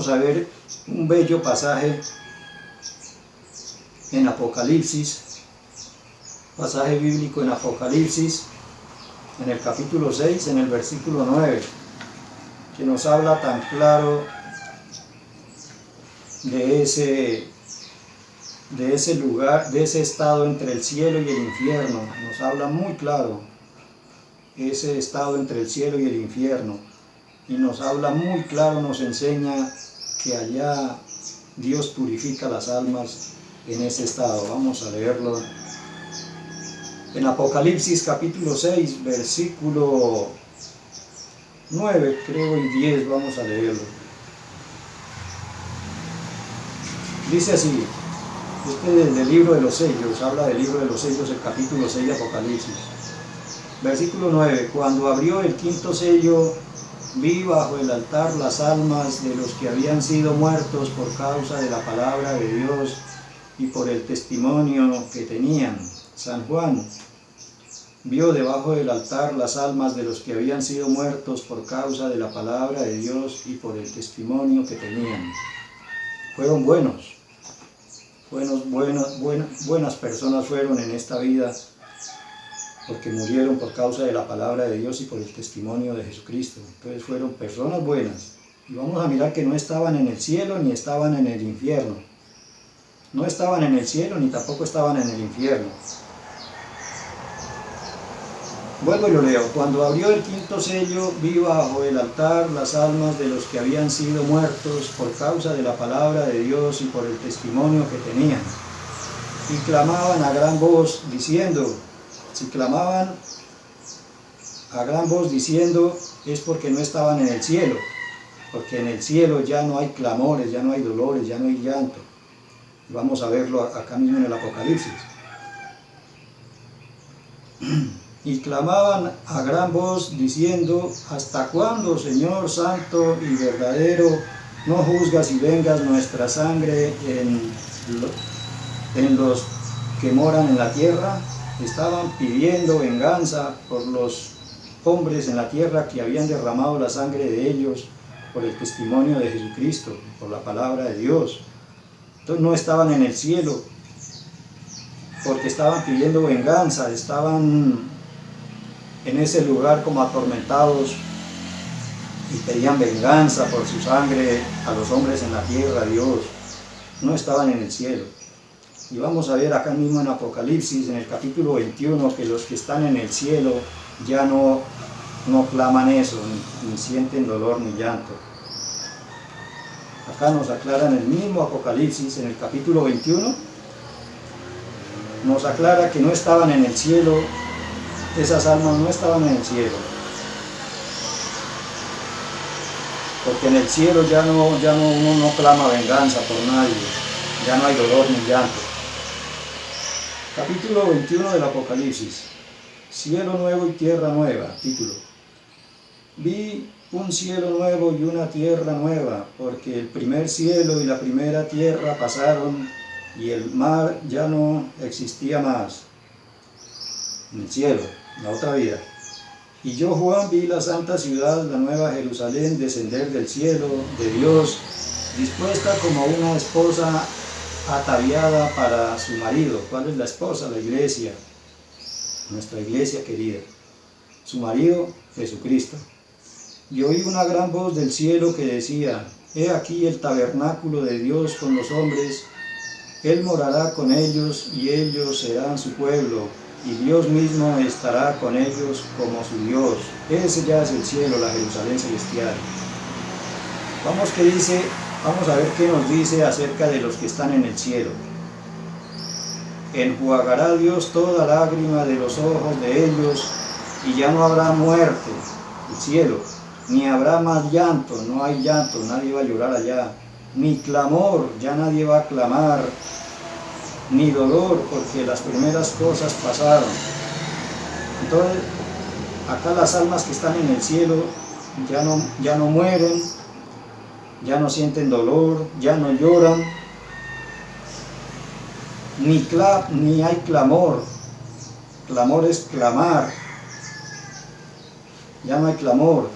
a ver un bello pasaje en Apocalipsis, pasaje bíblico en Apocalipsis, en el capítulo 6, en el versículo 9, que nos habla tan claro de ese lugar, de ese estado entre el cielo y el infierno. Nos habla muy claro ese estado entre el cielo y el infierno, y nos habla muy claro, nos enseña que allá Dios purifica las almas en ese estado. Vamos a leerlo en Apocalipsis capítulo 6, versículo 9, creo, y 10, vamos a leerlo. Dice así, este es del libro de los sellos, habla del libro de los sellos, el capítulo 6 de Apocalipsis. Versículo 9, cuando abrió el 5.º sello, vi bajo el altar las almas de los que habían sido muertos por causa de la palabra de Dios y por el testimonio que tenían. San Juan vio debajo del altar las almas de los que habían sido muertos por causa de la palabra de Dios y por el testimonio que tenían. Fueron buenas personas fueron en esta vida, porque murieron por causa de la palabra de Dios y por el testimonio de Jesucristo. Entonces fueron personas buenas. Y vamos a mirar que no estaban en el cielo ni estaban en el infierno. No estaban en el cielo ni tampoco estaban en el infierno. Vuelvo y lo leo. Cuando abrió el 5.º sello, vi bajo el altar las almas de los que habían sido muertos por causa de la palabra de Dios y por el testimonio que tenían. Y clamaban a gran voz diciendo, es porque no estaban en el cielo, porque en el cielo ya no hay clamores, ya no hay dolores, ya no hay llanto. Vamos a verlo acá mismo en el Apocalipsis. Y clamaban a gran voz diciendo, ¿hasta cuándo, Señor santo y verdadero, no juzgas y vengas nuestra sangre en los que moran en la tierra? Estaban pidiendo venganza por los hombres en la tierra que habían derramado la sangre de ellos por el testimonio de Jesucristo, por la palabra de Dios. Entonces no estaban en el cielo, porque estaban pidiendo venganza, estaban en ese lugar como atormentados y pedían venganza por su sangre a los hombres en la tierra, a Dios. No estaban en el cielo. Y vamos a ver acá mismo en Apocalipsis, en el capítulo 21, que los que están en el cielo ya no claman eso, ni sienten dolor ni llanto. Acá nos aclara en el mismo Apocalipsis, en el capítulo 21, nos aclara que no estaban en el cielo, esas almas no estaban en el cielo. Porque en el cielo ya uno no clama venganza por nadie, ya no hay dolor ni llanto. Capítulo 21 del Apocalipsis. Cielo nuevo y tierra nueva. Título. Vi un cielo nuevo y una tierra nueva, porque el primer cielo y la primera tierra pasaron y el mar ya no existía más. En el cielo, en la otra vida. Y yo, Juan, vi la santa ciudad, la nueva Jerusalén, descender del cielo de Dios, dispuesta como una esposa ataviada para su marido. ¿Cuál es la esposa? La iglesia, nuestra iglesia querida. Su marido, Jesucristo. Y oí una gran voz del cielo que decía: he aquí el tabernáculo de Dios con los hombres, Él morará con ellos y ellos serán su pueblo, y Dios mismo estará con ellos como su Dios. Ese ya es el cielo, la Jerusalén celestial. Vamos a ver qué nos dice acerca de los que están en el cielo. Enjuagará Dios toda lágrima de los ojos de ellos, y ya no habrá muerte, el cielo, ni habrá más llanto, no hay llanto, nadie va a llorar allá, ni clamor, ya nadie va a clamar, ni dolor, porque las primeras cosas pasaron. Entonces, acá las almas que están en el cielo ya no mueren, ya no sienten dolor, ya no lloran, ni hay clamor. Clamor es clamar, ya no hay clamor.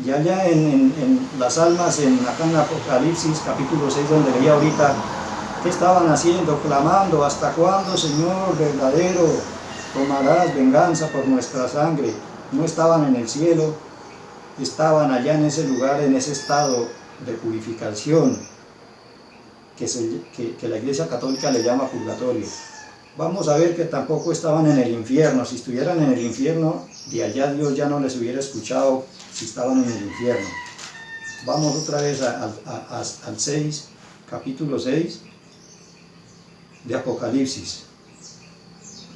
Y allá en las almas, acá en Apocalipsis capítulo 6, donde leía ahorita, ¿qué estaban haciendo? Clamando: ¿hasta cuándo, Señor verdadero, tomarás venganza por nuestra sangre? No estaban en el cielo, estaban allá en ese lugar, en ese estado de purificación que la Iglesia Católica le llama purgatorio. Vamos a ver que tampoco estaban en el infierno. Si estuvieran en el infierno, de allá Dios ya no les hubiera escuchado si estaban en el infierno. Vamos otra vez al 6, capítulo 6 de Apocalipsis,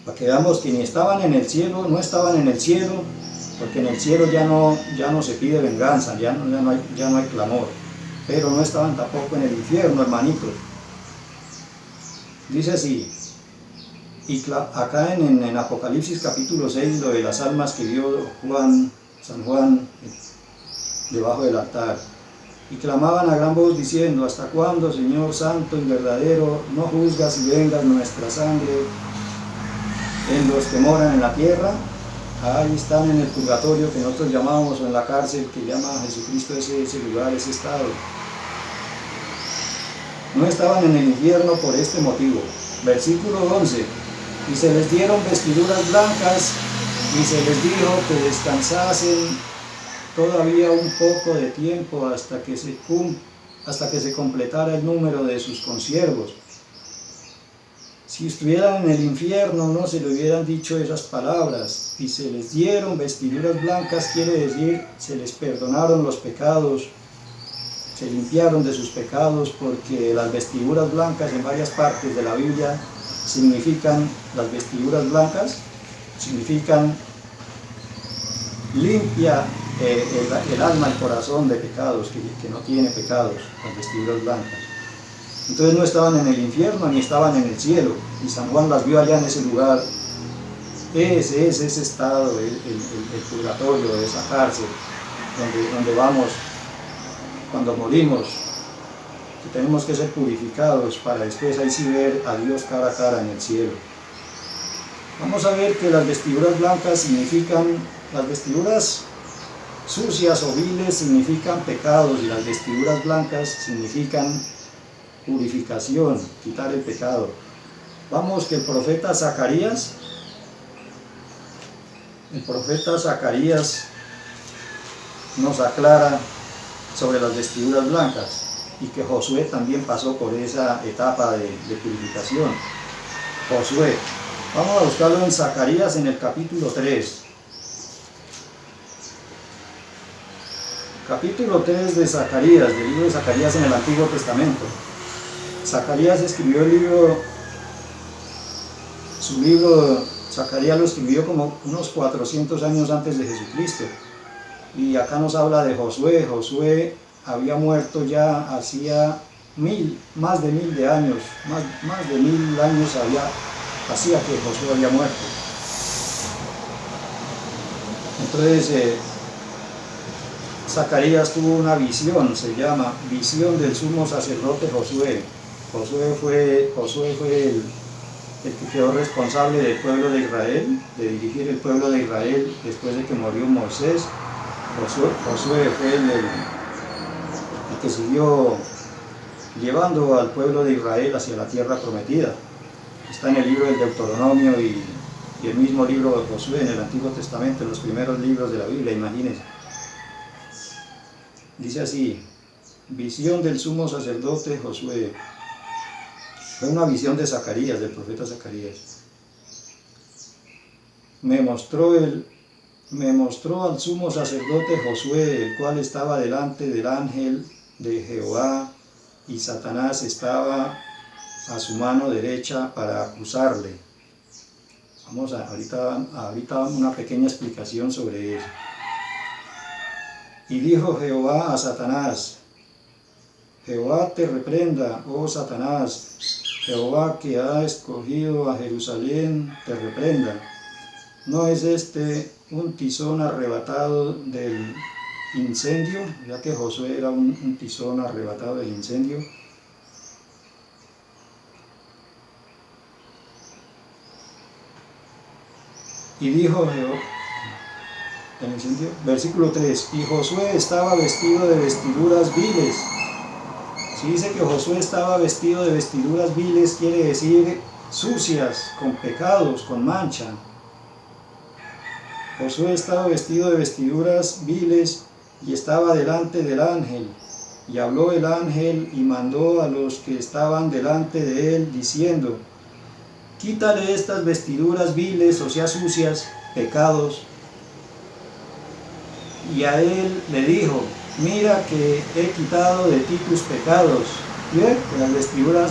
para que veamos que ni estaban en el cielo, no estaban en el cielo, porque en el cielo ya no se pide venganza, ya no hay clamor, pero no estaban tampoco en el infierno, hermanitos. Dice así, y acá en Apocalipsis capítulo 6, lo de las almas que vio San Juan debajo del altar, y clamaban a gran voz diciendo: ¿hasta cuándo, Señor santo y verdadero, no juzgas y vengas nuestra sangre en los que moran en la tierra? Ahí están en el purgatorio que nosotros llamamos, o en la cárcel que llama a Jesucristo ese lugar, ese estado. No estaban en el infierno por este motivo. Versículo 11, y se les dieron vestiduras blancas, y se les dijo que descansasen todavía un poco de tiempo hasta que se completara el número de sus consiervos. Si estuvieran en el infierno no se le hubieran dicho esas palabras. Y se les dieron vestiduras blancas, quiere decir, se les perdonaron los pecados, se limpiaron de sus pecados, porque las vestiduras blancas en varias partes de la Biblia significan, las vestiduras blancas significan limpia el alma, el corazón de pecados, que no tiene pecados, las vestiduras blancas. Entonces no estaban en el infierno ni estaban en el cielo, y San Juan las vio allá en ese lugar. Ese es ese estado, el purgatorio, esa cárcel, donde vamos cuando morimos, que tenemos que ser purificados para después ahí sí ver a Dios cara a cara en el cielo. Vamos a ver que las vestiduras blancas significan, las vestiduras sucias o viles significan pecados, y las vestiduras blancas significan purificación, quitar el pecado. Vamos, que el profeta Zacarías nos aclara sobre las vestiduras blancas, y que Josué también pasó por esa etapa de purificación. Josué, vamos a buscarlo en Zacarías, en el capítulo 3. Capítulo 3 de Zacarías, del libro de Zacarías en el Antiguo Testamento. Zacarías escribió su libro, Zacarías lo escribió como unos 400 años antes de Jesucristo. Y acá nos habla de Josué. Josué había muerto ya hacía más de 1000 años, más de 1000 años hacía que Josué había muerto. Entonces, Zacarías tuvo una visión, se llama visión del sumo sacerdote Josué. Josué fue el que quedó responsable del pueblo de Israel, de dirigir el pueblo de Israel después de que murió Moisés. Josué fue el que siguió llevando al pueblo de Israel hacia la tierra prometida. Está en el libro del Deuteronomio y el mismo libro de Josué en el Antiguo Testamento, en los primeros libros de la Biblia, imagínense. Dice así: visión del sumo sacerdote Josué. Fue una visión de Zacarías, del profeta Zacarías. Me mostró al sumo sacerdote Josué, el cual estaba delante del ángel de Jehová, y Satanás estaba a su mano derecha para acusarle. Vamos a ahorita una pequeña explicación sobre eso. Y dijo Jehová a Satanás: Jehová te reprenda, oh Satanás. Jehová, que ha escogido a Jerusalén, te reprenda. ¿No es este un tizón arrebatado del incendio? Ya que Josué era un tizón arrebatado del incendio. Y dijo Jehová, el incendio, versículo 3, y Josué estaba vestido de vestiduras viles. Si dice que Josué estaba vestido de vestiduras viles, quiere decir sucias, con pecados, con mancha. Josué estaba vestido de vestiduras viles y estaba delante del ángel. Y habló el ángel y mandó a los que estaban delante de él, diciendo: quítale estas vestiduras viles, o sea, sucias, pecados. Y a él le dijo: mira que he quitado de ti tus pecados. ¿Bien? Las vestiduras,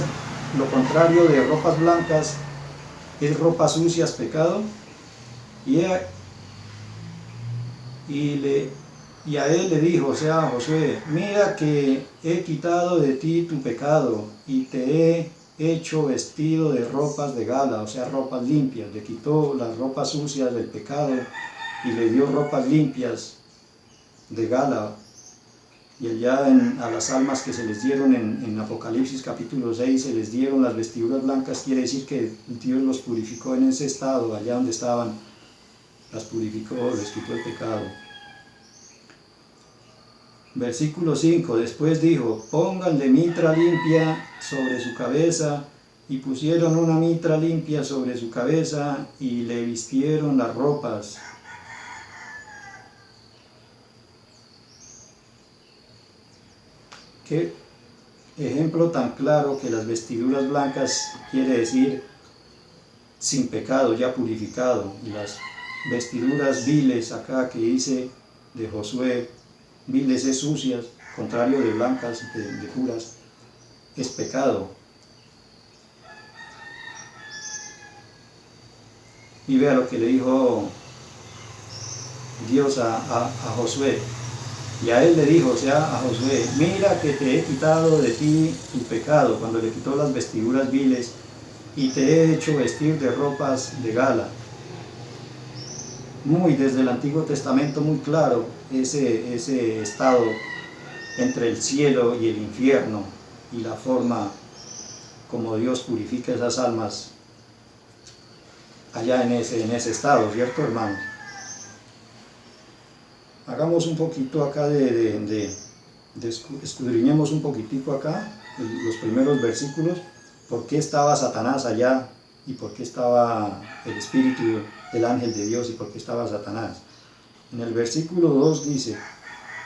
lo contrario de ropas blancas, es ropas sucias, pecado. Y a él le dijo, o sea, a Josué: mira que he quitado de ti tu pecado y te he hecho vestido de ropas de gala, o sea, ropas limpias. Le quitó las ropas sucias del pecado y le dio ropas limpias de gala. Y allá a las almas que se les dieron en Apocalipsis capítulo 6, se les dieron las vestiduras blancas, quiere decir que Dios los purificó en ese estado, allá donde estaban, las purificó, les quitó el pecado. Versículo 5, después dijo: pónganle mitra limpia sobre su cabeza, y pusieron una mitra limpia sobre su cabeza, y le vistieron las ropas. Qué ejemplo tan claro que las vestiduras blancas quiere decir sin pecado, ya purificado. Y las vestiduras viles acá que dice de Josué, viles es sucias, contrario de blancas, de puras, es pecado. Y vea lo que le dijo Dios a Josué. Y a él le dijo, o sea, a Josué: mira que te he quitado de ti tu pecado, cuando le quitó las vestiduras viles, y te he hecho vestir de ropas de gala. Muy desde el Antiguo Testamento, muy claro ese estado entre el cielo y el infierno, y la forma como Dios purifica esas almas allá en ese estado, ¿cierto, hermanos? Hagamos un poquito acá escudriñemos un poquitico acá los primeros versículos. ¿Por qué estaba Satanás allá? ¿Y por qué estaba el espíritu del ángel de Dios? ¿Y por qué estaba Satanás? En el versículo 2 dice,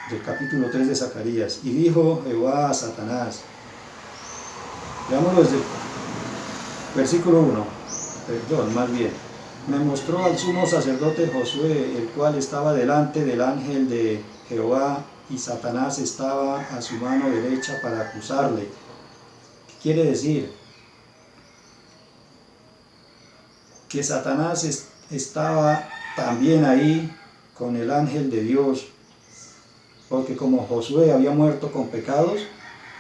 del capítulo 3 de Zacarías: y dijo Jehová a Satanás. Veámoslo desde el versículo 1, más bien. Me mostró al sumo sacerdote Josué, el cual estaba delante del ángel de Jehová, y Satanás estaba a su mano derecha para acusarle. ¿Qué quiere decir? Que Satanás estaba también ahí con el ángel de Dios, porque como Josué había muerto con pecados,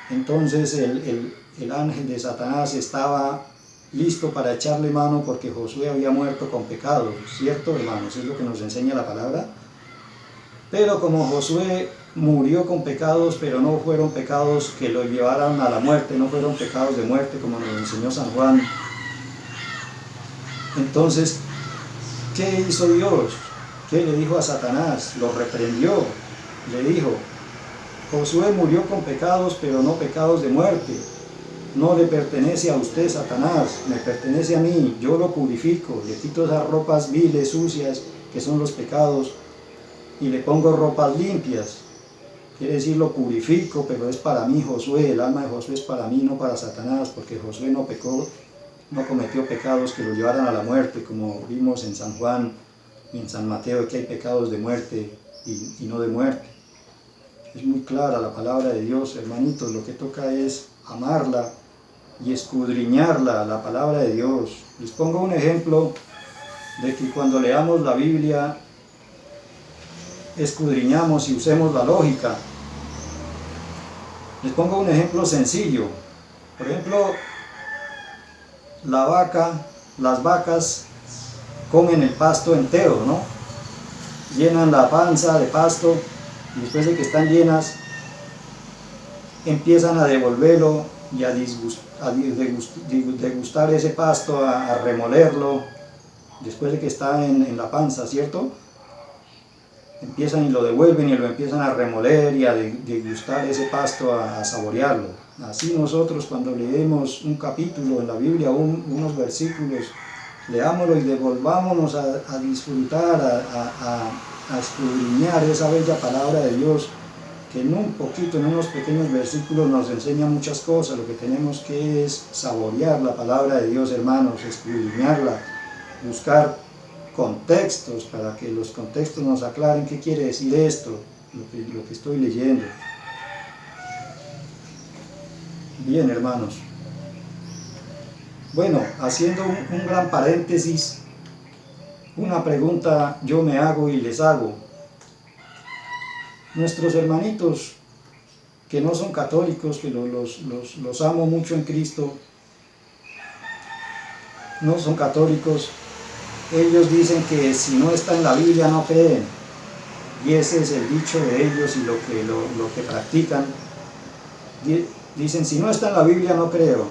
entonces el ángel de Satanás estaba listo para echarle mano, porque Josué había muerto con pecados, ¿cierto, hermanos? Es lo que nos enseña la palabra. Pero como Josué murió con pecados, pero no fueron pecados que lo llevaran a la muerte, no fueron pecados de muerte, como nos enseñó San Juan Entonces, ¿qué hizo Dios? ¿Qué le dijo a Satanás? Lo reprendió, le dijo: Josué murió con pecados, pero no pecados de muerte. No le pertenece a usted, Satanás, me pertenece a mí. Yo lo purifico, le quito esas ropas viles, sucias, que son los pecados, y le pongo ropas limpias. Quiere decir, lo purifico, pero es para mí, Josué. El alma de Josué es para mí, no para Satanás, porque Josué no pecó, no cometió pecados que lo llevaran a la muerte, como vimos en San Juan y en San Mateo, que hay pecados de muerte y no de muerte. Es muy clara la palabra de Dios, hermanitos. Lo que toca es amarla y escudriñarla, la palabra de Dios. Les pongo un ejemplo de que cuando leamos la Biblia escudriñamos y usemos la lógica. Les pongo un ejemplo sencillo. Por ejemplo, las vacas comen el pasto entero, ¿no? Llenan la panza de pasto y después de que están llenas empiezan a devolverlo y a degustar ese pasto, a remolerlo después de que está en la panza, ¿cierto? Empiezan y lo devuelven y lo empiezan a remoler y a degustar ese pasto, a saborearlo. Así nosotros, cuando leemos un capítulo en la Biblia, unos versículos, leámoslo y devolvámonos a disfrutar, a escudriñar esa bella palabra de Dios, que en un poquito, en unos pequeños versículos nos enseña muchas cosas. Lo que tenemos que es saborear la palabra de Dios, hermanos, escudriñarla, buscar contextos, para que los contextos nos aclaren qué quiere decir esto, lo que estoy leyendo. Bien, hermanos. Bueno, haciendo un gran paréntesis, una pregunta yo me hago y les hago. Nuestros hermanitos que no son católicos, que los amo mucho en Cristo, no son católicos, ellos dicen que si no está en la Biblia no creen, y ese es el dicho de ellos y lo que practican. Dicen, si no está en la Biblia no creo.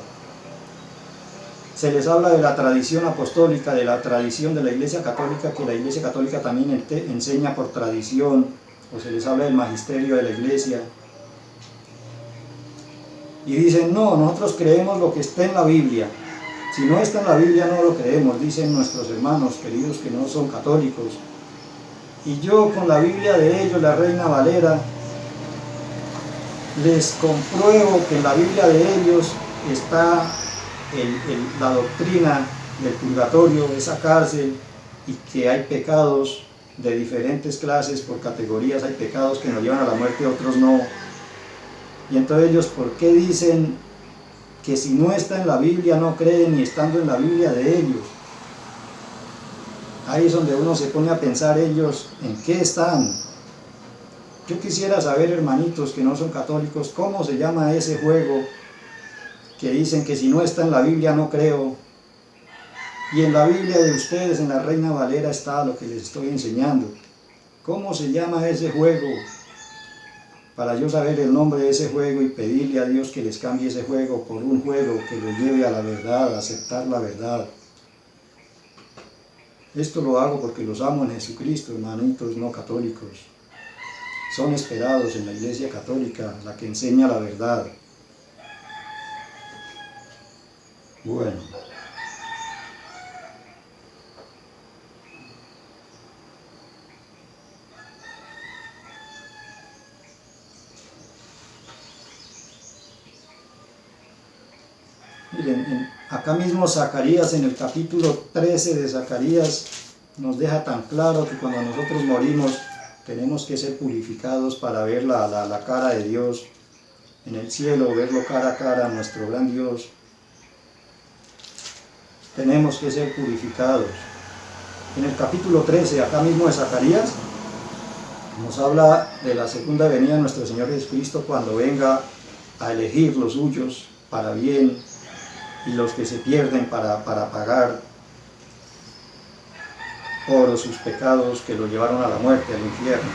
Se les habla de la tradición apostólica, de la tradición de la Iglesia Católica, que la Iglesia Católica también enseña por tradición, o se les habla del magisterio de la Iglesia. Y dicen, no, nosotros creemos lo que está en la Biblia. Si no está en la Biblia no lo creemos, dicen nuestros hermanos queridos que no son católicos. Y yo con la Biblia de ellos, la Reina Valera, les compruebo que en la Biblia de ellos está la doctrina del purgatorio, esa cárcel, y que hay pecados de diferentes clases, por categorías. Hay pecados que nos llevan a la muerte, otros no. Y entonces ellos, ¿por qué dicen que si no está en la Biblia no creen, y estando en la Biblia de ellos? Ahí es donde uno se pone a pensar, ellos en qué están. Yo quisiera saber, hermanitos que no son católicos, cómo se llama ese juego que dicen que si no está en la Biblia no creo, y en la Biblia de ustedes, en la Reina Valera, está lo que les estoy enseñando. ¿Cómo se llama ese juego? Para yo saber el nombre de ese juego y pedirle a Dios que les cambie ese juego por un juego que los lleve a la verdad, a aceptar la verdad. Esto lo hago porque los amo en Jesucristo, hermanitos no católicos. Son esperados en la Iglesia Católica, la que enseña la verdad. Bueno. Miren, acá mismo Zacarías, en el capítulo 13 de Zacarías, nos deja tan claro que cuando nosotros morimos tenemos que ser purificados para ver la cara de Dios en el cielo, verlo cara a cara, nuestro gran Dios. Tenemos que ser purificados. En el capítulo 13, acá mismo de Zacarías, nos habla de la segunda venida de nuestro Señor Jesucristo, cuando venga a elegir los suyos para bien, y los que se pierden para pagar por sus pecados que lo llevaron a la muerte, al infierno.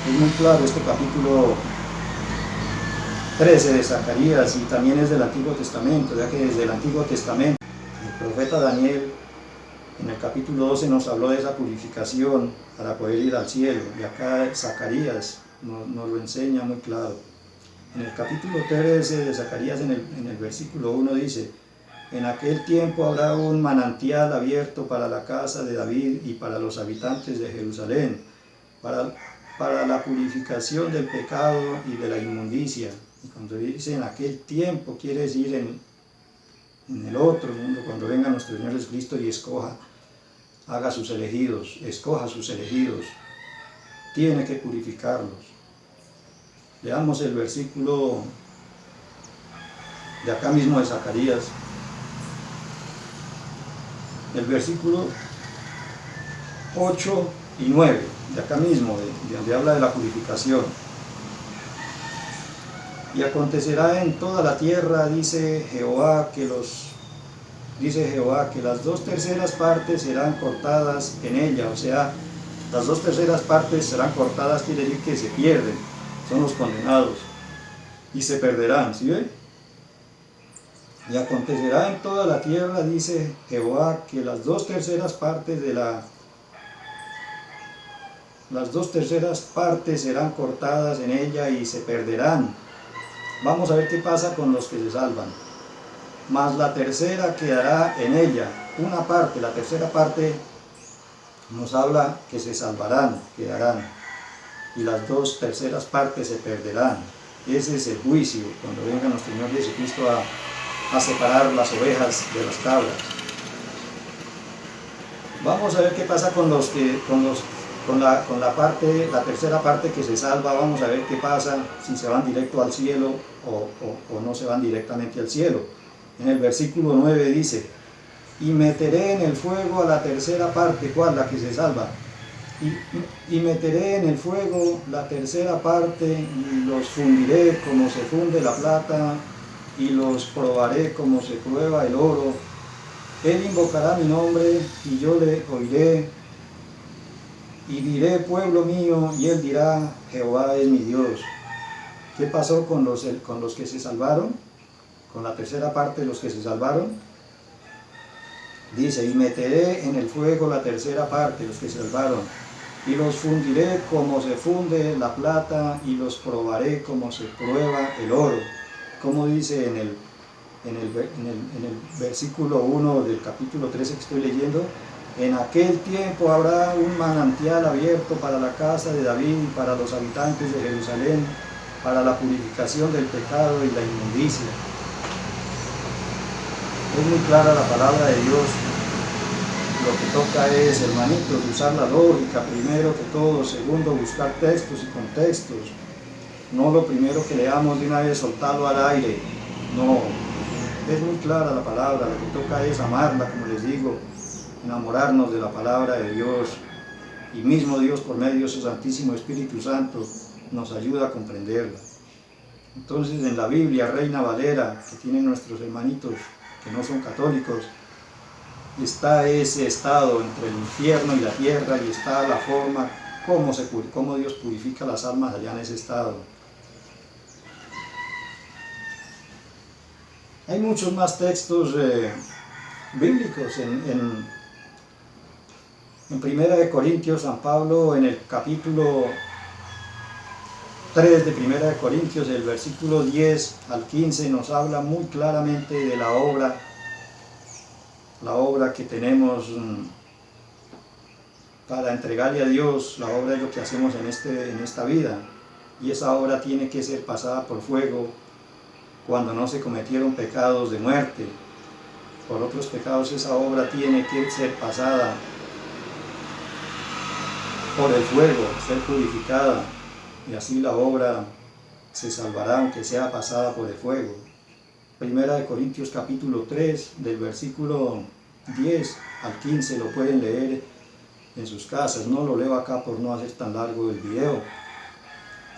Es muy claro este capítulo 13 de Zacarías, y también es del Antiguo Testamento, ya que desde el Antiguo Testamento el profeta Daniel En el capítulo 12 nos habló de esa purificación para poder ir al cielo, y acá Zacarías nos lo enseña muy claro. En el capítulo 13 de Zacarías, en el versículo 1 dice: en aquel tiempo habrá un manantial abierto para la casa de David y para los habitantes de Jerusalén, para la purificación del pecado y de la inmundicia. Y cuando dice en aquel tiempo, quiere decir en el otro mundo, cuando venga nuestro Señor Jesucristo y haga sus elegidos, escoja sus elegidos, tiene que purificarlos. Leamos el versículo de acá mismo de Zacarías, el versículo 8 y 9, de acá mismo, de donde habla de la purificación. Y acontecerá en toda la tierra, dice Jehová, que las 2/3 partes serán cortadas en ella. O sea, las 2/3 partes serán cortadas, quiere decir que se pierden, son los condenados, y se perderán, ¿sí ve? Y acontecerá en toda la tierra, dice Jehová, que las 2/3 partes serán cortadas en ella y se perderán. Vamos a ver qué pasa con los que se salvan. Mas la tercera quedará en ella, una parte, la tercera parte nos habla que se salvarán, quedarán, y las 2/3 partes se perderán. Ese es el juicio, cuando venga nuestro Señor Jesucristo a separar las ovejas de las cabras. Vamos a ver qué pasa con la tercera parte que se salva. Vamos a ver qué pasa, si se van directo al cielo o no se van directamente al cielo. En el versículo 9 dice: y meteré en el fuego a la tercera parte, ¿cuál? La que se salva. Y meteré en el fuego la tercera parte y los fundiré como se funde la plata y los probaré como se prueba el oro. Él invocará mi nombre y yo le oiré y diré: pueblo mío, y él dirá: Jehová es mi Dios. ¿Qué pasó con los que se salvaron? Con la tercera parte de los que se salvaron. Dice: y meteré en el fuego la tercera parte, los que se salvaron, y los fundiré como se funde la plata y los probaré como se prueba el oro. Como dice en el versículo 1 del capítulo 13 que estoy leyendo: en aquel tiempo habrá un manantial abierto para la casa de David y para los habitantes de Jerusalén, para la purificación del pecado y la inmundicia. Es muy clara la palabra de Dios. Lo que toca es, hermanitos, usar la lógica primero que todo. Segundo, buscar textos y contextos. No lo primero que leamos de una vez soltarlo al aire. No, es muy clara la palabra. Lo que toca es amarla, como les digo, enamorarnos de la palabra de Dios. Y mismo Dios, por medio de su Santísimo Espíritu Santo, nos ayuda a comprenderla. Entonces, en la Biblia Reina Valera, que tienen nuestros hermanitos que no son católicos, está ese estado entre el infierno y la tierra, y está la forma cómo Dios purifica las almas allá en ese estado. Hay muchos más textos bíblicos. En 1 Corintios, San Pablo, en el capítulo 3 de 1 Corintios, el versículo 10 al 15, nos habla muy claramente de la obra que tenemos para entregarle a Dios. La obra es lo que hacemos en esta vida, y esa obra tiene que ser pasada por fuego cuando no se cometieron pecados de muerte. Por otros pecados esa obra tiene que ser pasada por el fuego, ser purificada, y así la obra se salvará aunque sea pasada por el fuego. 1 Corintios capítulo 3, del versículo 10 al 15, lo pueden leer en sus casas. No lo leo acá por no hacer tan largo el video,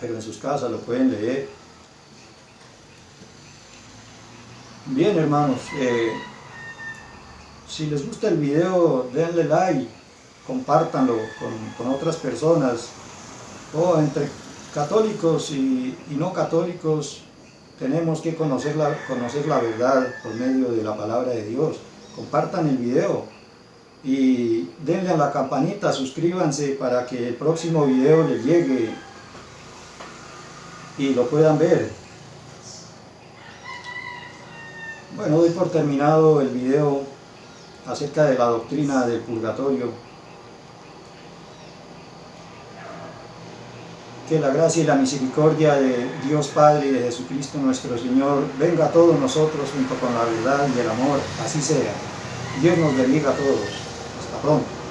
pero en sus casas lo pueden leer. Bien, hermanos, si les gusta el video, denle like, compártanlo con otras personas, o entre católicos y no católicos. Tenemos que conocer la verdad por medio de la palabra de Dios. Compartan el video, y denle a la campanita, suscríbanse para que el próximo video les llegue y lo puedan ver. Bueno, doy por terminado el video acerca de la doctrina del purgatorio. Que la gracia y la misericordia de Dios Padre y de Jesucristo nuestro Señor venga a todos nosotros junto con la verdad y el amor, así sea. Dios nos bendiga a todos. Hasta pronto.